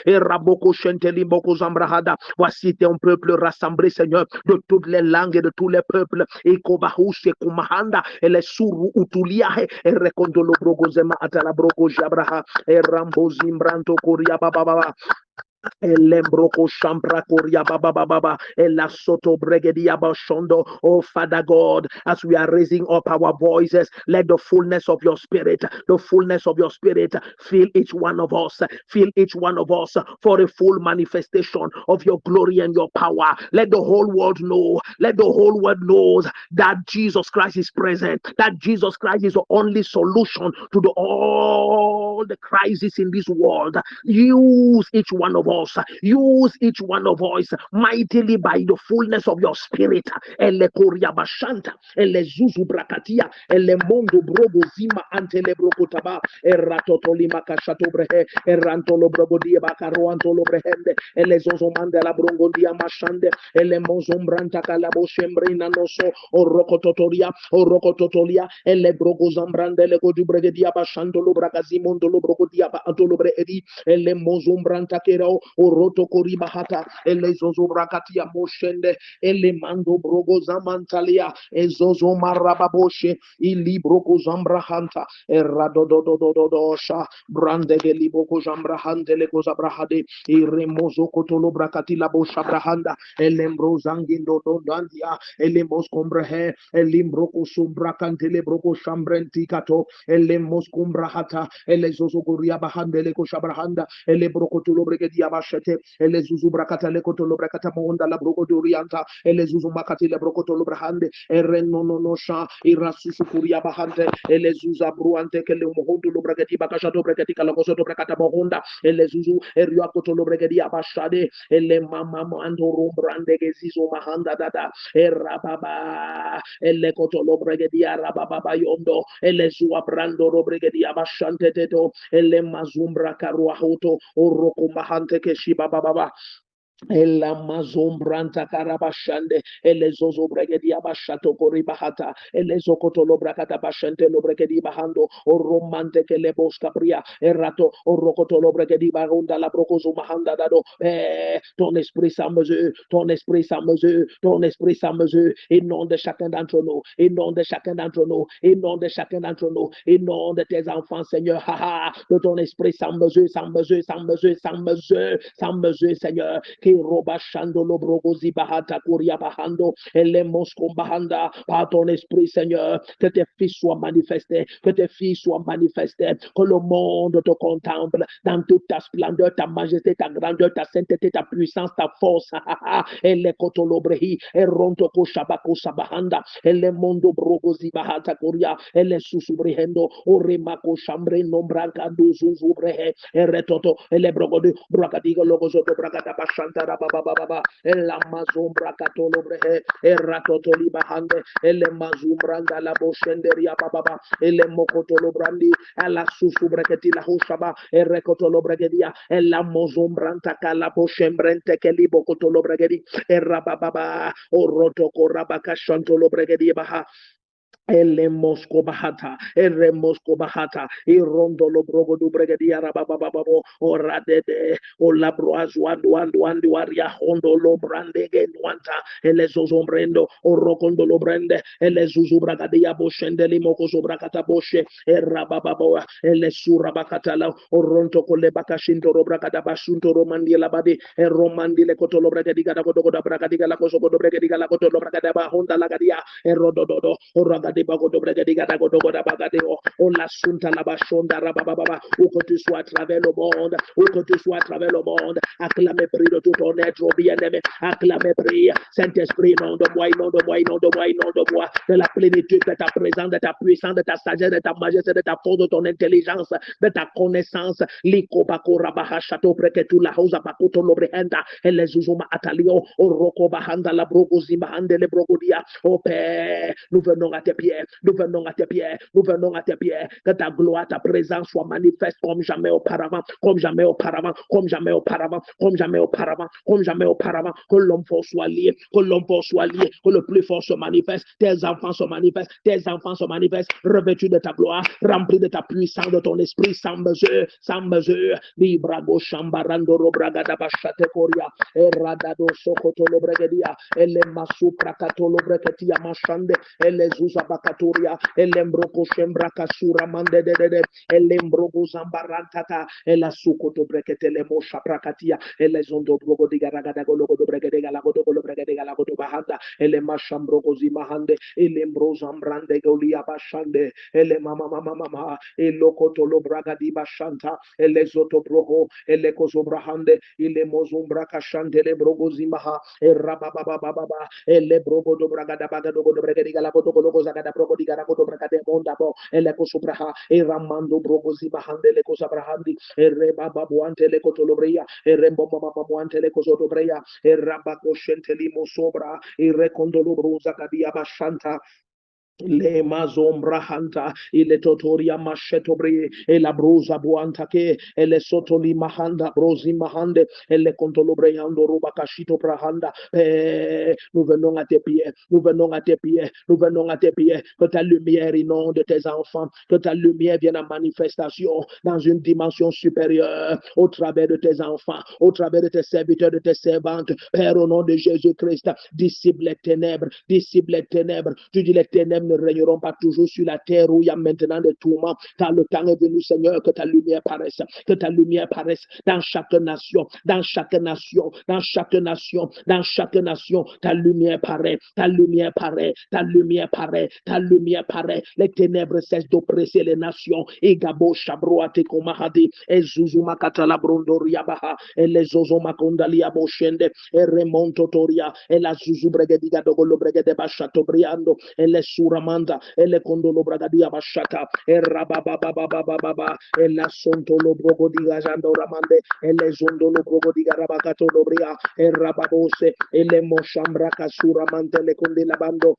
et raboko shenteli boko zambrahada. Voici ton peuple rassemblé, Seigneur, de toutes les langues et de tous les peuples. Et kobahush et kumahanda, elle est sourou utulia, et rekondolo brogozema atala brogo jabraha, et rambo zimbranto koria baba. Elembroco shampra koria baba ela soto bregedia bashondo. Oh Father God, as we are raising up our voices, let the fullness of your spirit, fill each one of us, for a full manifestation of your glory and your power. Let the whole world know, that Jesus Christ is present, that Jesus Christ is the only solution to all the crises in this world. Use each one of us mightily by the fullness of your spirit. Ele koria bashanta, ele zuzu brakatia, ele mondo brogo zima antele brokotaba, eratotoli makashato brehe, erantolo brogodie bakaro antolo brehende, ele zozo mandela brongondia mashande, ele mozombranta kalabo shembrina noso, orokototolia, ele brogo zambrande le kodu bregedia bashandolo bragazimondo lo brogodia ba antolo brehedi, ele mozombranta kerao, oroto koribahata, ele zozo brakatia moshende, ele mando brogo zamantalia, ezozo marababoshe, ili brogo zambrahanta, eradododododosha, brande geliboko zambrahante le kozabrahade, iremozo kotolo brakati la bosha brahanda, elembro zangindo dondandia, elemos combrehe, elimbroko sumbrakante le broko shambrenti kato, elemos combrahata, elezozo goria bahande le koshabrahanda, elebroko tulo bregedia bashete, elezuzu brakata le kotolo brakata monda la broko durianta, elezuzu makati le broko tolo brahande, erenononosha, irasusu kuria bahante, elezuza bruante ke le mohondo lo bregedi bakashato bregedi kalakoso to brakata mohonda, elezuzu eriakoto lo bregedi abashade, ele mama mando rumbrande gezizo mahanda dada, erababa, ele kotolo bregedi arababa yondo, elezu abrando lo bregedi abashante teto, ele mazumbra karuahoto, oroko mahante ke shiba baba. Ela mazombranta karabashande elezozo bregedi abashato koribahata elezokoto lobrakata bashante lobregedi bahando oromante kelebos capria erato orokoto lobregedi barunda la brokozo mahanda dado ton esprit sans mesure, ton esprit sans mesure, ton esprit sans mesure, inonde chacun d'entre nous, inonde chacun d'entre nous, inonde chacun d'entre nous, inonde tes enfants Seigneur, de ton esprit sans mesure, sans mesure, sans mesure, sans mesure, sans mesure Seigneur, qui Roba Shandolo Brogozi Bahata Kuria Bahando, Elle Moscombahanda, par ton esprit, Seigneur, que tes fils soient manifestés, que tes filles soient manifestées, que le monde te contemple dans toute ta splendeur, ta majesté, ta grandeur, ta sainteté, ta puissance, ta force. Elle Kotolobrehi, et Rontoko Shabako Sabahanda, Elle Mondo Brogozi Bahata Kuria, Elle Susubrehendo, Oremako Shambre Nombranka Duzubrehe, Eretoto, Elle Brogodu, Bracadigo Logozoto Bracata Bashantara Baba, El Amazon Bracatolobrehe, Eratotoli Bahande, El Mazumbranda la Boshenderia Baba, El Mokotolobrandi, Ala Susubreketi la Hushaba, Erekotolobregedia, El Amozumbranta Calaboshembrente Kelibokotolobregedi, Erababa, Orotoko Rabakashantolobregedi Baha. Elle Mosco Bahata, Elle Mosco Bahata, Irondolo Brogo du Bregadia Rabababo, or Radede, or Labroaz, Wanduaria, Hondolo Brandege, Nuanta, Elle Zozombrendo, or Rocondolo Brande, Elle Zuzubragadia Boshendeli Mocoso Bracata Boshe, Rabababoa, Elle Surabacatala, or Ronto Colebacashinto Robracada Basunto Romandila Badi, e Romandile Cotolo Bragadiga, Cotocoda Bragadiga, la Coso Bragadiga, la Cotolo Bragada Honda Lagadia, e Rododo, or Ragadi Bagodo Bragadiga, Godogoda Bagadeo, or La Sunta Labashonda Rabababa, où que tu sois à travers le monde, où que tu sois à travers le monde, acclamez prix de tout ton être, bien-aimé, acclamez prix, Saint-Esprit, nom de moi, nom de moi, nom de moi, nom de moi, de la plénitude de ta présence, de ta puissance, de ta sagesse, de ta majesté, de ta force, de ton intelligence, de ta connaissance, Liko Bakura Baha Chateau Breketu La Hosa Bakuto Lobrehenda, et les Uzuma Atalio, au Roko Bahanda la Brogozima Hande le Brogodia, au Père, nous venons à tes pieds, nous venons à tes pieds, nous venons à tes pieds, que ta gloire, ta présence soit manifeste comme jamais auparavant, comme jamais auparavant, comme jamais auparavant, comme jamais auparavant, comme jamais auparavant, que l'homme fort soit lié, que l'homme fort soit lié, que le plus fort se manifeste, tes enfants se manifestent, tes enfants se manifestent, revêtus de ta gloire, remplis de ta puissance, de ton esprit, sans mesure, Librago Shambarando Robragada Bashate Koria, Eradado Sokoto Lobregedia, Ele Masu Prakato Lobreketia Mashande, Ele Zuza Bakatoria, Elembroco Shembraka Sura Mande de Elembrogo Zambarantata, Ela Sukoto Brekete le Mosha Prakatia, Ele Zondo Brogo di Garagada Gologo do Bregedega Lagodo Bregedega Lagodo Bahanda, Ele Mashambrogo Zimahande, Elembro Zambrande Golia Bashande, Ele Mama, Elokoto Lobraga di Bashanta, Ele Zoto Brogo, Ele Kozobrahande, Ele Mozumbra Kashante le Brogo Zimaha, Rabababa, Ele Brogo do Bragada Bagado do Bregediga Lagodo Gologo Zagada Brogo di Garagodo Bragade Mondabo, Ele Kosubraha, Ramando Brogo Zimahande le Kosabrahandi, Rebaba Buante le Kotolobria, Rembo Mama Muante le Kosotobrea, Rabako Shentelimo Sobra, Recondolo Bruza Gadia Bashanta. Le mazombra hanta, ile totoria mashetobri, e la brusa buantake, e le sotoli mahanda, brosi mahande, e le contolobreando ruba cachito prahanda. Nous venons à tes pieds, nous venons à tes pieds, nous venons à tes pieds, que ta lumière inonde tes enfants, que ta lumière vienne en manifestation dans une dimension supérieure, au travers de tes enfants, au travers de tes serviteurs, de tes servantes. Père, au nom de Jésus-Christ, dissipe les ténèbres, dissipe les ténèbres. Tu dis les ténèbres ne régneront pas toujours sur la terre où il y a maintenant des tourments, car le temps est venu, Seigneur, que ta lumière paraisse, que ta lumière paraisse dans chaque nation, dans chaque nation, dans chaque nation, dans chaque nation. Ta lumière paraît, ta lumière paraît, ta lumière paraît, ta lumière paraît. Les ténèbres cessent d'oppresser les nations. Et Gabo Shabroate Komahadi, et Zuzuma Katala Brondoria Baha, et les Ozoma Kondalia Boshende, et Remonto Toria, et la Zuzubregediga Dogolo Bregede Bashato Briando, et les Suramanda, et les Condolo Bragadia Bashata, et Rababababababa, et la Sontolo Brogodiga Jando Ramande, et les Zondolo Brogodiga Rabakato Dobria, et Rababose, et les Moshambra Kasura Mantele Kondilabando.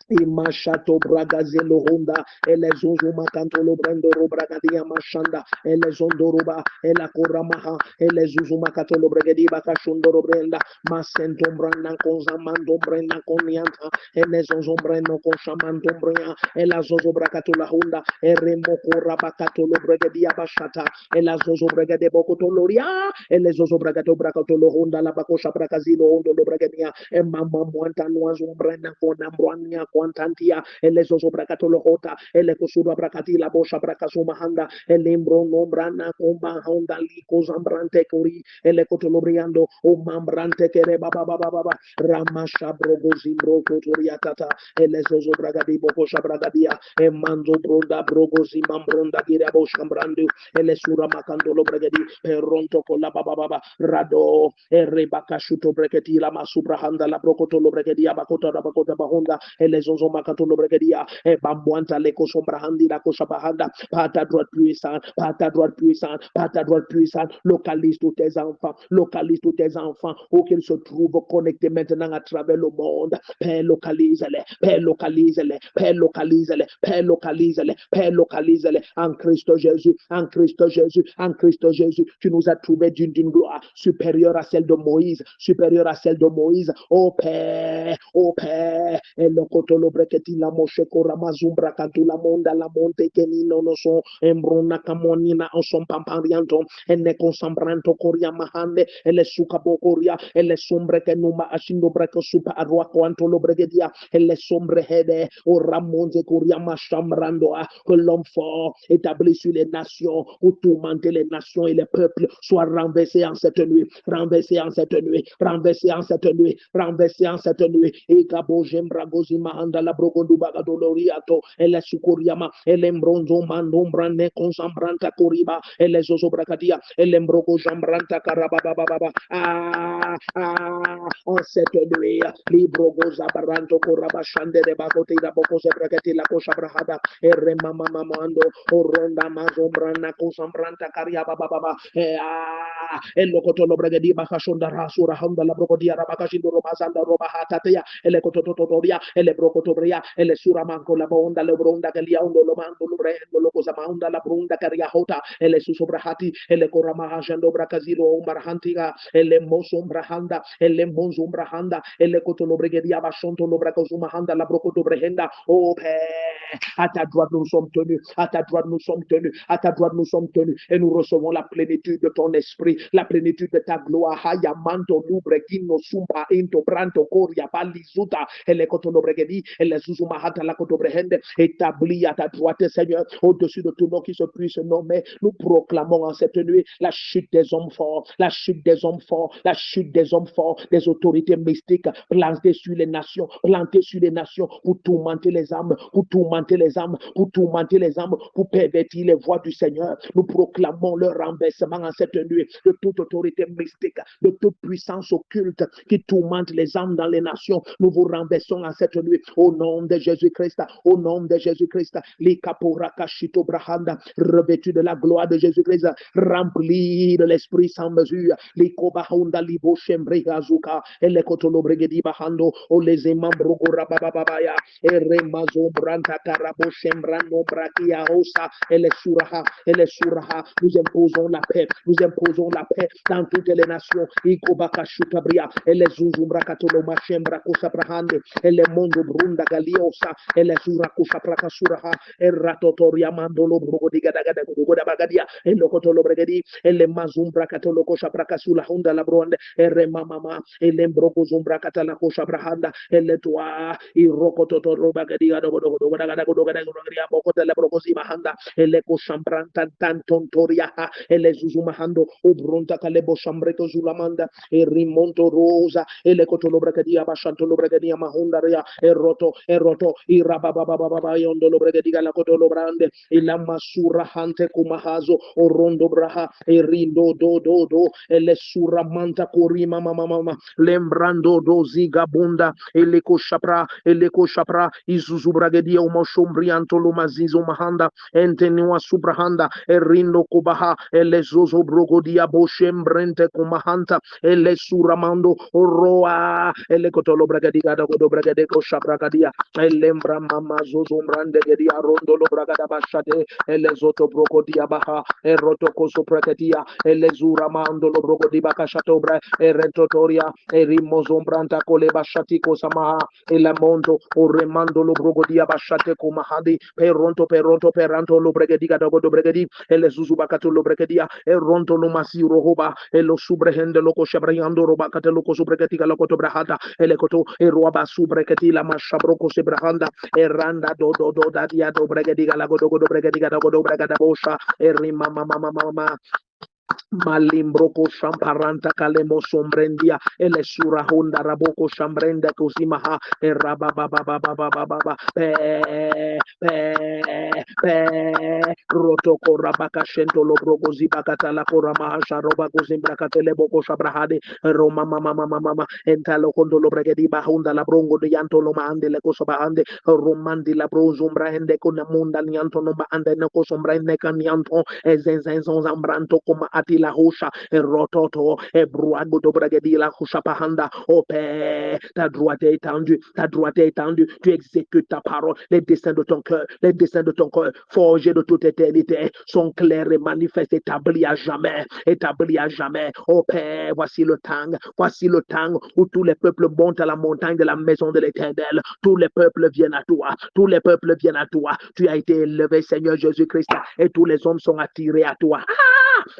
Imashato Bragazelo Honda, Elezozo Macantolo Brandoro Bragadia Mashanda, Elezondoroba, Elakoramaha, Elezuzu Macatolo Bragadi Bacashundoro Brenda, Masentom Branda Conzamando Brenda Conianta, Elezonzo Breno Conshamantom Brea, Elazozo Bracatola Honda, Eremoko Rabacatolo Bragadia Bashata, Elazozo Bragade Bocotoloria, Elezozo Bragato Bracatolo Honda, la Bacosha Bracazilo Hondo Bragadia, Emma Muanta Noazum Brenda Conambroania. quantantia ele zozo brakatolo hota ele kusura brakati la bosha brakasuma handa ele mbro nombrana komba honda liko zambrante kuri ele kotolobriando o mambrante kere baba baba baba ramasha brogo zimbro kotoria tata ele zozo bragadi boko shabragadia e manzo bronda brogo zimambronda gira bosha brandu ele sura makandolo bragadi peronto kola baba baba rado e rebaka shuto breketi la masubra handa la brokotolo bregedia bakota da bakota bahonda ele zozo makatolo bregedia e bambuanta le kosombra handi la koshabahanda pata droite puissant, pata droite puissant, localise tous tes enfants, localise tous tes enfants où qu'ils se trouvent connectés maintenant à travers le monde. Père, localise-les, Père, localise-les, Père, localise-les, Père, localise-les, Père, localise-les en Christ Jésus, en Christ Jésus, en Christ Jésus. Tu nous as trouvé d'une gloire supérieure à celle de Moïse, supérieure à celle de Moïse. Oh Père, et le kotolo breketi la moshe koramazumbra kantu la monda la monte kenino no son embrona kamonina en son pamparianto ene consambranto koria mahande ele suka bokoria ele sombre que numa ashindo breko supa arwa quanto lo bregedia ele sombre hede o ramonze koria machambrando que l'homme fort établi sur les nations où tourmenter les nations et les peuples soit renversé en cette nuit, renversé en cette nuit, renversé en cette nuit, renversé en cette nuit. Et Gabo Jembragozi Mahanda la Brogondu Bagadoloriato, elle est Sukuriama, elle est Mbronzo Mandombrane Consambranta Koriba, elle est Zozobrakadia, elle est Mbrogo Jambranta Karabababa. En cette nuit, Librogo Zabaranto Korabashande de Bagote da Boko Zebrakati la Kosha Brahada, et Remama Mamando, Oronda Mazombrana Consambranta Kariaba Baba, el Lokotolo Bragadi Bakashonda Rasura Honda la Brocodia Rabakashindo Robazanda Robahatatea, el Kototoria, el Brocotobria, el Suramanco la Bonda, le Bronda Galiando, Lomando, Lubrendo, Locosamaunda, la Brunda Cariahota, el Susobrahati, el Coramahajando Bracaziro, Marhantiga, el Mosombrahanda, el Monsumbrahanda, el Cotolo Brigadia Bashonto Lobracosumahanda, la Brocotobrehenda, oh Père, à ta droite nous sommes tenus, à ta droite nous sommes tenus, à ta droite nous sommes tenus, et nous recevons la plénitude de ton esprit, la plénitude de ta gloire. Haya manto lubre kino sumpa into branto koria balizuta ele kotono bregedi ele zuzuma hata la kotobrehende établi à ta droite Seigneur au-dessus de tout nom qui se puisse nommer. Nous proclamons en cette nuit la chute des hommes forts, la chute des hommes forts, la chute des hommes forts, des autorités mystiques plantées sur les nations, plantées sur les nations pour tourmenter les âmes, pour tourmenter les âmes, pour tourmenter les âmes, pour pervertir les voies du Seigneur. Nous proclamons le renversement en cette nuit de toute autorité mystique, de toute puissance occulte qui tourmente les âmes dans les nations. Nous vous renversons en cette nuit au nom de Jésus-Christ, au nom de Jésus-Christ. Likaporakashito brahanda, revêtu de la gloire de Jésus-Christ, rempli de l'esprit sans mesure. Likobahunda libo shembre azuka, elekotolo bregedi bahando, o les membrogo rabababaya, eremazo branta karabo shembrano brakia osa, ele suraha. Nous imposons la paix, nous imposons la paix dans toutes les nations. Ikobaka shutabria, ele zuzumbra katolo mashembra kosabrahande, ele mondo brunda galiosa, ele sura kosapraka suraha, erratotoria mandolo brogodiga daga goda bagadia, ele kotolo bregedi, ele mazumbra katolo kosapraka sula honda la bronde, ere mama, ele mbrogo zumbra katala kosabrahanda, ele toa, irokototoro bagadia dogodogodogodagodogodagodogodia bokota la brogozi mahanda, ele koshambranta tantontoria, ele zuzumahando, obronta kalebo shambreto zulamanda, e rimonto rosa, ele kotolo bragadia bashanto bragadia mahundaria, eroto, irababababa yondolo bragadia la kotolo brande, ila masura hante kumahazo, orondo braha, e rindo do, ele sura manta korima mama, lembrando do zigabunda, ele koshapra, izuzu bragadia umashombrianto lumazizo mahanda, entenua subrahanda, erindo kubaha, ele zozo brogodia boshembrente kumahanta, ele suramando roa, ele kotolo bragadiga da godo bragadeko shabragadia, ele mama zozo mbrande gedia rondo lo bragada bashade, ele zoto brogodia baha, eroto koso bragadia, ele zuramando lo brogodi bakashatobra, erentotoria, erimozombranta kole bashati kosamaha, ele mondo o remando lo brogodia bashate kumahadi, peronto peranto lo bregediga da godo bregedi, ele zuzubakato lo bregedia, eronto lo masiro roba, lo subrehende lo koshabriando roba kate lo kosubregetica lo kotobrahata, ele koto eroba subre breketi la mashabroko sebrahanda eranda do dadia do bregediga la godo bregediga do godo bregada bosha erima mama Malimbroko Shamparanta Kalemo Sombrendia Elesura Honda Raboko Shambrenda Kusimaha Erabababababababa Rotoko Rabaka Shento Lobrogo Zibakata La Korama Sharoba Kuzimbrakatele Boko Shabrahade Roma Mama Entalo Kondo Lobregedi Bahunda Labrongo de Yanto Loma Ande Lekosobahande Romandi Labrozumbra Hende Kunamunda Nianto Noma Ande Nekosombra Nekanyanto Ezenzenzon Zambranto Koma Atila Hosha Rototo Ebruago Dobragedi La Hosha Pahanda Ope ta droite est étendue, tu exécutes ta parole, les desseins de ton cœur, forgés de toute éternité, sont clairs et manifestes, établis à jamais. Oh Père, voici le temps où tous les peuples montent à la montagne de la maison de l'Éternel, tous les peuples viennent à toi, tu as été élevé, Seigneur Jésus-Christ, et tous les hommes sont attirés à toi.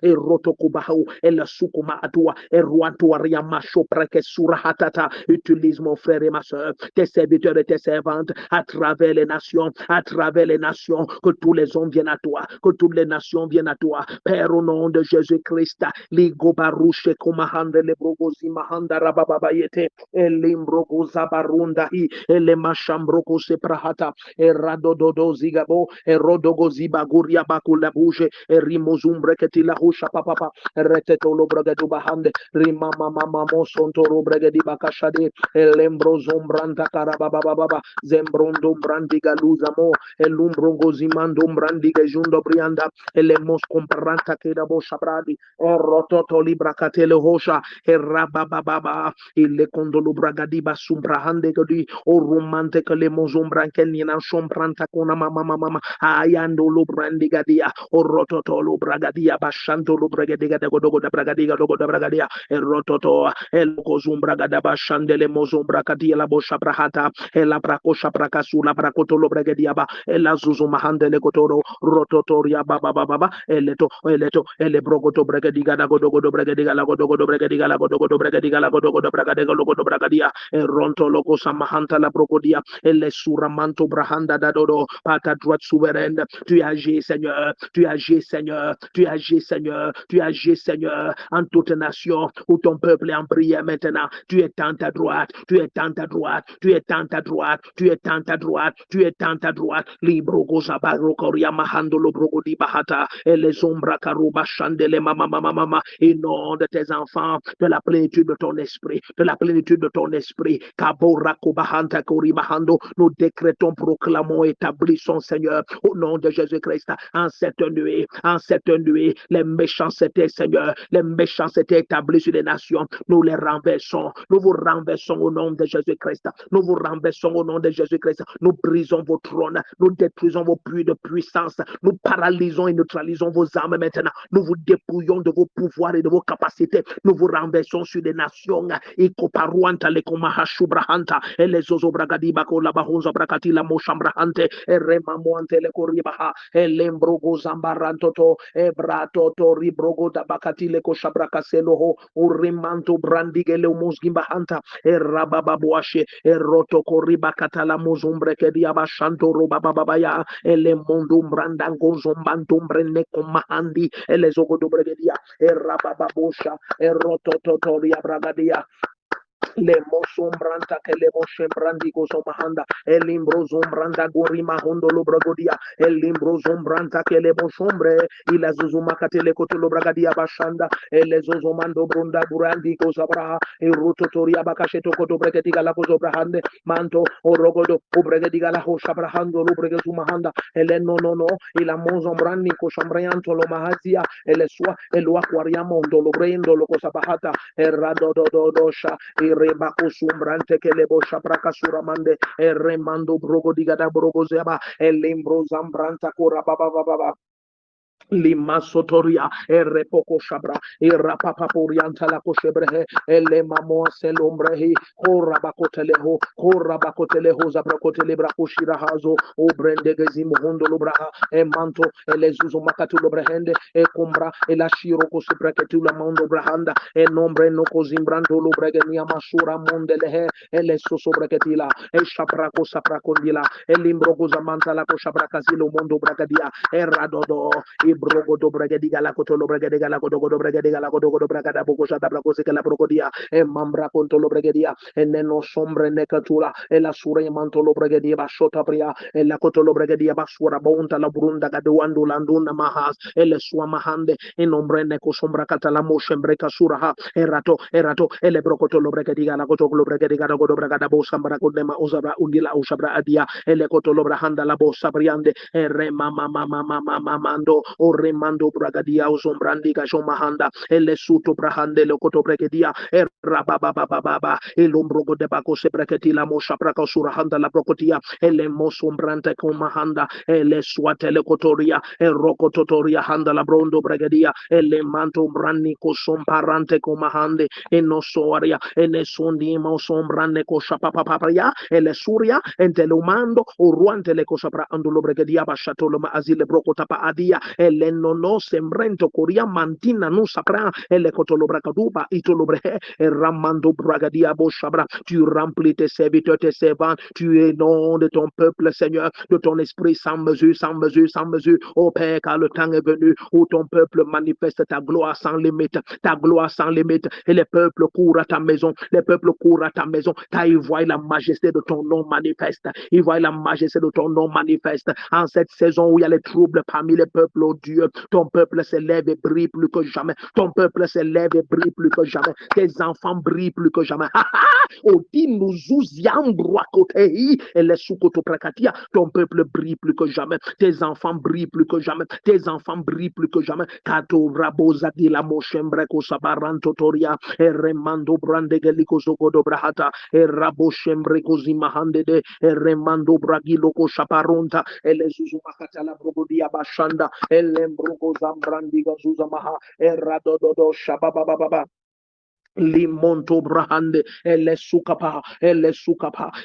Et Rotokubahu, et le Sukuma à toi, et Ruantuaria Macho Preke Surahatata. Utilise mon frère et ma soeur, tes serviteurs et tes servantes, à travers les nations, que tous les hommes viennent à toi, que toutes les nations viennent à toi. Père, au nom de Jésus-Christ, Ligo Baruche Kumahande Lebrogozi Mahanda Rababayete, et Limbrogo Zabarundahi, et le Machambroko Seprahata, et Radododo Zigabo, et Rodogo Zibaguria Bakulabouche, et Rimozumbre Ketila Husha Papa, Retetolo Bragadu Bahande, Rimama Mama Mosontoro Bragadi Bakashade, Elembro Zombranta Karababa, Zembrondo Brandiga Luzamo, Elumbrongo Zimando Brandiga Jundo Brianda, Elemos Comparanta Kedabo Shabradi, Rototo Librakatele Hosha, Erababa, Il Condolo Bragadiba Sumbrahande Godi, O Romante Kalemozumbrankenina Sombranta Kona Mama, Ayando Lubrandigadia, O Rototo Lubragadia, Bashanto Lubragadiga de Godogo da Bragadiga, Logo da Bragadia, Rototo, El Cozumbragada Bashandele Mozumbrakadi, La Bosha Brahata, El Abracosha Bracasula Bracotolo Bragadiaba, El Azuzumahande Cotoro, Rototoria Baba, Eleto, Ele Brogoto Bragadiga, La Godogo Bragadiga, La Godogo Bragadiga, La Godogo Bragadiga, La Godogo Bragadiga, Logo Bragadia, El Ronto Loco Samahanta La Brocodia, El Suramanto Brahanda Dadodo, Pata droite souveraine, tu agis Seigneur, en toute nation où ton peuple est en prière maintenant, tu es en ta droite, Libro Gozabaro Koria Mahando Lobrogo di Bahata, et les ombres Karuba Chandele Mama, et nom de tes enfants, de la plénitude de ton esprit, Kabora Kobahanta Kori Mahando, nous décrétons, proclamons, établissons, Seigneur, au nom de Jésus-Christ, en cette nuit, les méchants étaient, Seigneur, les méchants étaient établis sur les nations, nous les renversons, nous vous renversons au nom de Jésus-Christ, nous brisons vos trônes, nous détruisons vos puits de puissance, nous paralysons et neutralisons vos armes maintenant, nous vous dépouillons de vos pouvoirs et de vos capacités, nous vous renversons sur les nations, et les Ozobragadibako la Bahunza Brakati la Moshambrahante, et Remamuante le Koribaha, et Lembrogo Zambarantoto, e Bratoto Ribrogo da Bakati le Koshabrakaseloho, Urimanto Brandige le Musgimbahanta, e Rabababuashe, e Roto Koribakata la Muzumbreke diabashanto Robababaya, e le Mondum Brandango Zombantum Brenne Komahandi, e les Ogodobregedia, e Rabababusha, e Rotototoria Bragadia. Le mosombranta che le moshembrandi gosomahanda elimbro zombranda gorima hondo lobragodia elimbro zombranta che le mosombre ila zuzuma katele kotolo bragadia bashanda ele zozomando brunda burandi gosabra e rototoria bakasheto koto bregetiga la gosobrahande manto orogodo obregetiga la hoshabrahando lobregezumahanda ele no ila mozombrani koshambrianto lo mahazia ele sua elo aquariamo ndo lobrendo lo kosabahata erradododosha Rebako sumbrante che le boscia prakasura mande e remando brogo di gada brogo zeba e lembro zambranta cora baba Lima sotoria repoko shabra rapapa porianta la koshebrehe ele mamo selombrehi korabakoteleho zabrakotele brakoshira hazo o brende gezimo hondo lobraha manto ele zuzo makatu lobrehende kumbra ela shiro kosupraketula mondo brahanda nombre no kozimbrando lobregenia masura mondelehe ele sosobreketila shabrako saprakondila elimbro gozamanta la koshabrakazilo mondo bragadia eradodo ibrogo do bragadiga la kotolo bragadiga la kodogo bragadiga la kodogo bragada boko shata brako seka la brogodia mambra kontolo bragadia neno sombre nekatula la sura mantolo bragadia bashota bria la kotolo bragadia basura bonta la brunda gaduando landuna mahas ele sua mahande nombre neko sombra kata la moshembre kasura ha erato ele brokotolo bragadiga la kodogo bragadiga la kodogo bragada bosambra kodema uzabra undila ushabra adia ele kotolo brahanda la bosa briande rema mama mando o remando bragadia o sombrandi gashomahanda ele suto brahande le koto bregedia rababababa el ombrogo de bako se breketi la mosha braka surahanda la brokotia ele mosombrante komahanda ele swatele kotoria e rokototoria handa la brondo bregedia ele manto brani kosomparante komahande e no soaria e ne sondi ma sombrane koshapapapaya ele suria ente lo mando o ruante le kosapra andulo bregedia bashatolo ma azile brokotapa adia ele nono sembrento koria mantina no sapra ele kotolo brakaduba itolo brehe e ramando bragadia boshabra tu remplis tes serviteurs tes servants tu es nom de ton peuple Seigneur de ton esprit sans mesure au Père car le temps est venu où ton peuple manifeste ta gloire sans limite et les peuples courent à ta maison car ils voient la majesté de ton nom manifeste en cette saison où il y a les troubles parmi les peuples, oh Dieu. Ton peuple s'élève et brille plus que jamais. Tes enfants brillent plus que jamais. Ton peuple brille plus que jamais. Tes enfants brillent plus que jamais. Kato raboza di la moshembre ko sabaranto toria e remando brande geliko zogodo brahata e rabo shembre ko zimahande de e remando bragilo ko shaparonta e le zuzumakata la brogodia bashanda e lembrogo zambrandi gazuza maha e radododo shababababa limonto brahande ele sukapa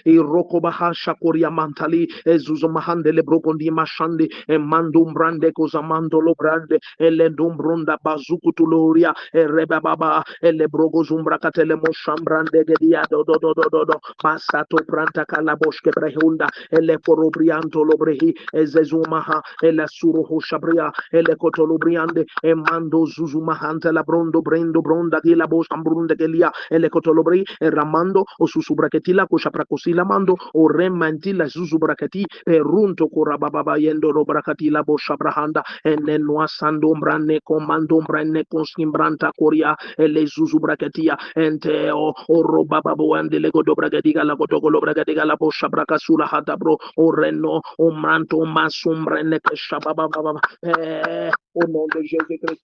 irokobaha shakoria mantali ezuzo mahande le brogondi mashande e mandum brande kozamando lo brande ele dumbronda bazuku tuloria e rebaba ele brogozumbra katele moshambrande gedia do masato pranta kalaboshke brehunda ele porobrianto lobrehi ezezumaha ele suruho shabria ele kotolobriande e mando zuzumahante la brondo brendo bronda di la bosh gelia ele kotolobri e ramando o susubraketila ko shaprakosila mando o remantila susubraketi e runto ko rababa yendo robrakatila bo shabrahanda e nenwa sando mbrane komando mbrane konskimbranta koria ele susubraketia ente o robaba bo andele go dobragadiga la godogolo bragadiga la bo shabrakasula hata bro o reno o manto masumbrane ke shababa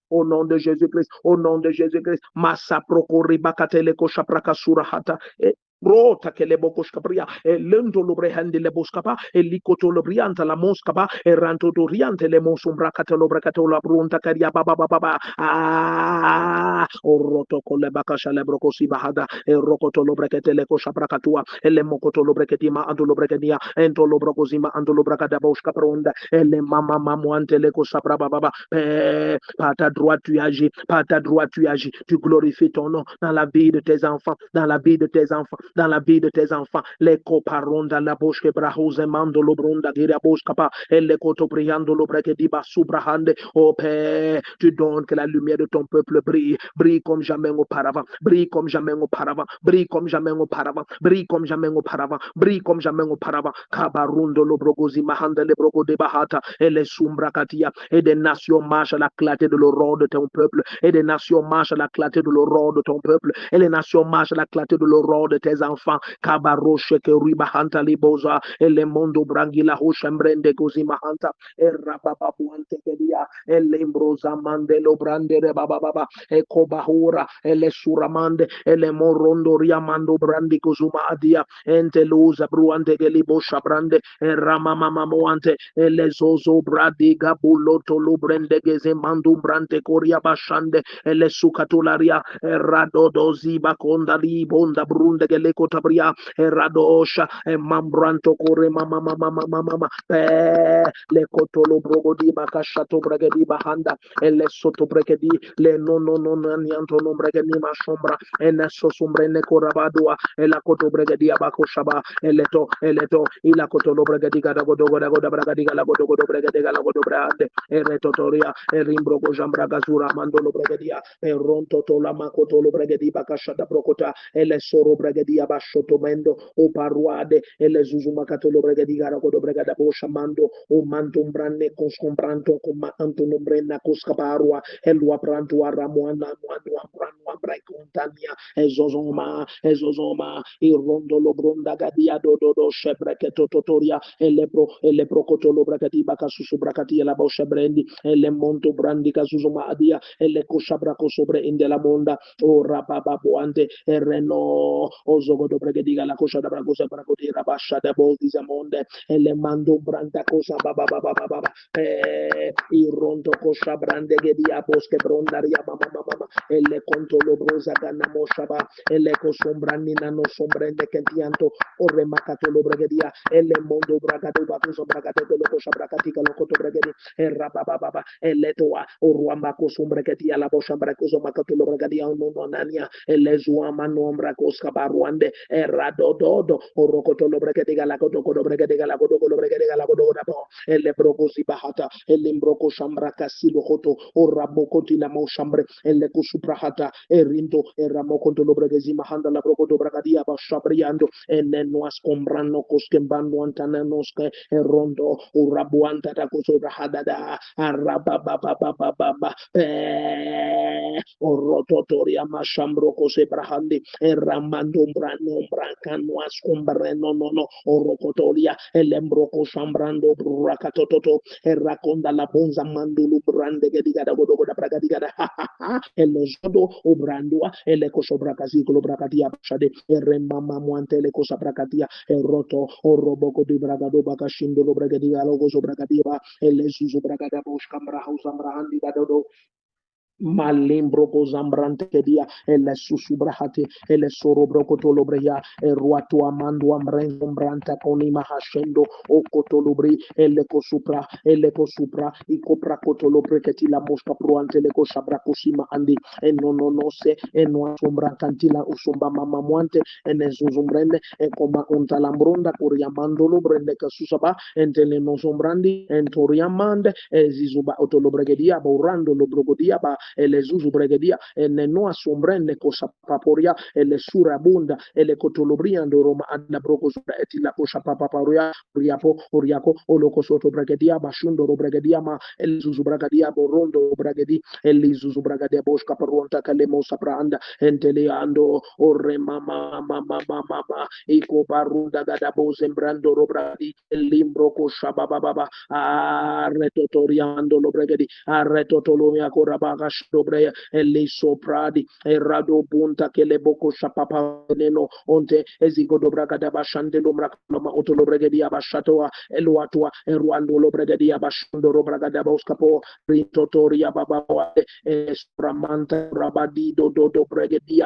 au nom de Jésus-Christ, Massa procori bakatele kosha prakasura hata. Rota che le bocoscapria e lento lobrehandi le boscapa e licoto lobrianta la moscapa e ranto doriante le mosumbracatelo bracatola brunta caria baba o roto con le bacascia le brocosi bahada e rocoto lobrecete le coscia bracatua e le mocoto lobrechetima ando lobrechetia ento lobrocosima ando lobracada bosca pronda e le mamma mamuante le cosa braba baba par ta droite tu agis tu glorifies ton nom dans la vie de tes enfants les coparonda la bouche que brahose mando lo bronda gira boscapa et les coto priando lo breke di basubrahande oh Père tu donnes que la lumière de ton peuple brille comme jamais auparavant kabarundo lo brogozi mahande le brogo de bahata et les sumbrakatia et des nations marchent à la clarté de l'aurore de ton peuple et des nations marchent à la clarté de l'aurore de ton peuple et les nations marchent à la clarté de l'aurore de tes tes enfants. Kabaroche que ribahanta liboza, ele mondo brangila hoshembrende gozimahanta, rabababuante kedia, ele imbroza mandelo brandere bababa, ekobahura, ele suramande, ele morondo riamando brandi kozuma adia, ente luza bruante gelibo shabrande, ramamama moante, ele zozo bradi gabuloto lubrende gezemandu brante koria bashande, ele sukatularia, radodo ziba konda li bonda brunde geleko tabria, radosha, mambranto kore mama mama mama mama, le kotolo brogodi bakashato bragedi bahanda, ele soto bregedi, le no no no no nianto no bregedi ma sombra, ene sosumbre ne korabadua, ela koto bregedi abakoshaba, eleto, ila kotolo bregedi gada godo goda goda bragadi gala godo godo bregedi gala godo brande, eretotoria, erimbro gojambra gazura mandolo bregedia, ronto tola makotolo bregedi bakashada brokota, ele soro bregedi abashoto mendo, o paruade, ele zuzuma katolo bregedi gara godo bregada bosha mando, o mantum branne conscompranto come antonum brenna coscaparua, elua prantua ramuana muanua branua bracontania, ezozoma, il rondolo bronda gadia dodo shebreke tototoria, ele procotolo bracati bacasusu bracati la bosha brendi, ele monto brandi casuzuma adia, ele coshabraco sobre in della monda, o rabababuante, e reno, o zogodo bregediga la coscia da bracosa bracoti rabasha da boldi zamonde, ele mando branda cosa baba il rondo coscia brande gedia bosche brondaria mama ele conto lo brosa ganna moshaba ele cosombrani nano sombrende che pianto ore macato lo bregedia ele mondo bragato bacuso bragato lo coscia bracatica lo coto bregedi e rababa ele toa o ruamba cosumbre che tia la boscia bracoso macato lo bregedia no nania ele zuama nombra cosca baruande e radododo o rocoto lo bregediga la coto bregediga la coto bregediga la coto ele brocosi bahata ele imbroco shambra casilo hoto o rabocoti la mo shambre ele cusuprahata e rindo e ramoconto lo bregesi mahanda la broco do bragadia ba shabriando e nenno ascombrano coskembando antananosche e rondo o rabuanta da cosobrahada da arabababababa o rototoria ma shambro cose brahandi e ramando brano brancano ascombrano no o rocotoria e lembroco shambrando rakatototo e raconda la bonza mandulu brande che diga da godo da praga diga da e lo zodo o brandua e le coso bracasicolo bracatia shade e remama muante le cosa bracatia e roto o roboco di bragado bacascindo lo bragadia lo coso bracativa e le suso bragada boscambra hausambra handi da dodo Malimbro zambrante dia ele susubrahate ele sorobro kotolobreya e ruatu amando amrenzo branta konima hashendo o kotolobri ele kosupra i kopra kotolobre keti la mosca proante le kosabra kosima andi e no se e no sombra cantila usumba mama muante e ne zuzumbrende e coma untalambronda curiamando lobrende kasusaba entele no sombrandi entoriamande e zizuba otolobregedia borrando lobrogodia ba e le zuzu bregedia e ne no assombrenne cosa paporia e le surabunda e le cotolobriando roma alla brocosura e la cosa papaparia oriaco o loco sotto bregedia basciundo bregedia ma e le zuzu bregedia borrondo bregedi e le zuzu bregedia bosca paronta che le mossa pranda enteleando orre mama e coparunda gada bosembrando robradi e limbro coscia baba retotoriando lo bregedi arretotolomia corabaga sobre e le sopradi e rado punta che le bocco shapapa neno onte esigo dobraga da bashande lomra ma otolo bregedi abashatoa e luatua e ruando lo bregedi abashando robraga da boscapo ritotoria baba e stramanta rabadi do bregedi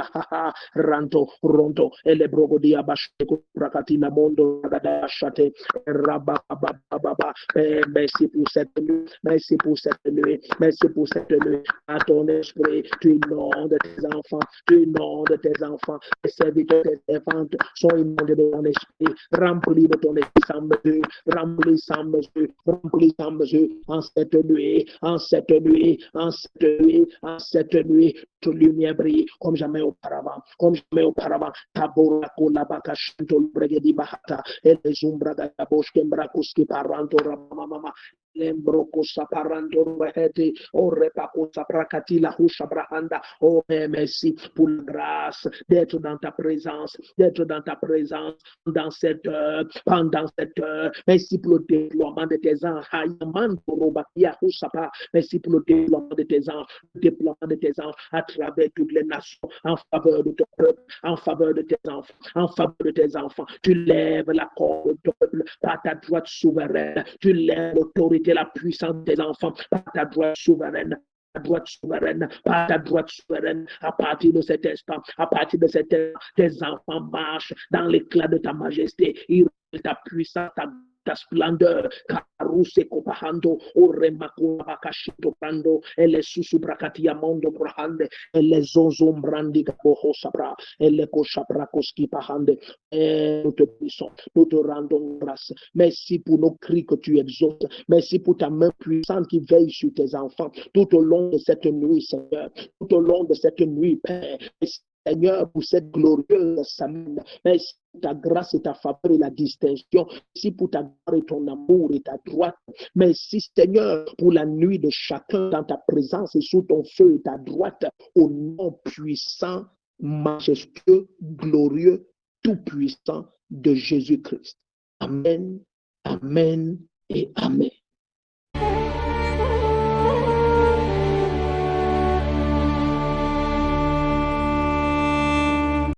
ranto ronto e le brogodi abashate pracatina mondo da shate rababa merci pour cette nuit merci pour cette nuit à ton esprit tu inondes tes enfants les serviteurs tes servantes sont inondés de ton esprit remplis de ton esprit remplis sans mesure en cette nuit toute lumière brille comme jamais auparavant tabora la bakashinto bregedi bahata et les umbra da boshkembra kuski paranto ramama Lembroko saparando rehete, o repako saprakati la hushabrahanda. Oh, merci pour la grâce d'être dans ta présence, d'être dans ta présence dans cette heure, pendant cette heure. Merci pour le déploiement de tes anges. Merci pour le déploiement de tes anges, le déploiement de tes anges à travers toutes les nations, en faveur de ton peuple, en faveur de tes enfants, en faveur de tes enfants. Tu lèves la corde de ton peuple par ta droite souveraine. Tu lèves l'autorité, la puissance de tes enfants par ta droite souveraine. Par ta droite souveraine, à partir de cet instant, à partir de cet instant, tes enfants marchent dans l'éclat de ta majesté, ils ta puissance, ta splendeur, Karuse Kopahando, Oremako Bakashito Brando, et les Susubrakati Mondo Brahande, et les Zozombrandi Gaboho Sabra, et les Koshabrakoski Pahande. Nous te puissons, nous te rendons grâce. Merci pour nos cris que tu exauces. Merci pour ta main puissante qui veille sur tes enfants tout au long de cette nuit, Seigneur. Tout au long de cette nuit, Père. Seigneur, pour cette glorieuse semaine. Merci pour ta grâce et ta faveur et la distinction. Merci pour ta gloire et ton amour et ta droite. Merci, Seigneur, pour la nuit de chacun dans ta présence et sous ton feu et ta droite. Au nom puissant, majestueux, glorieux, tout-puissant de Jésus-Christ. Amen, amen et amen.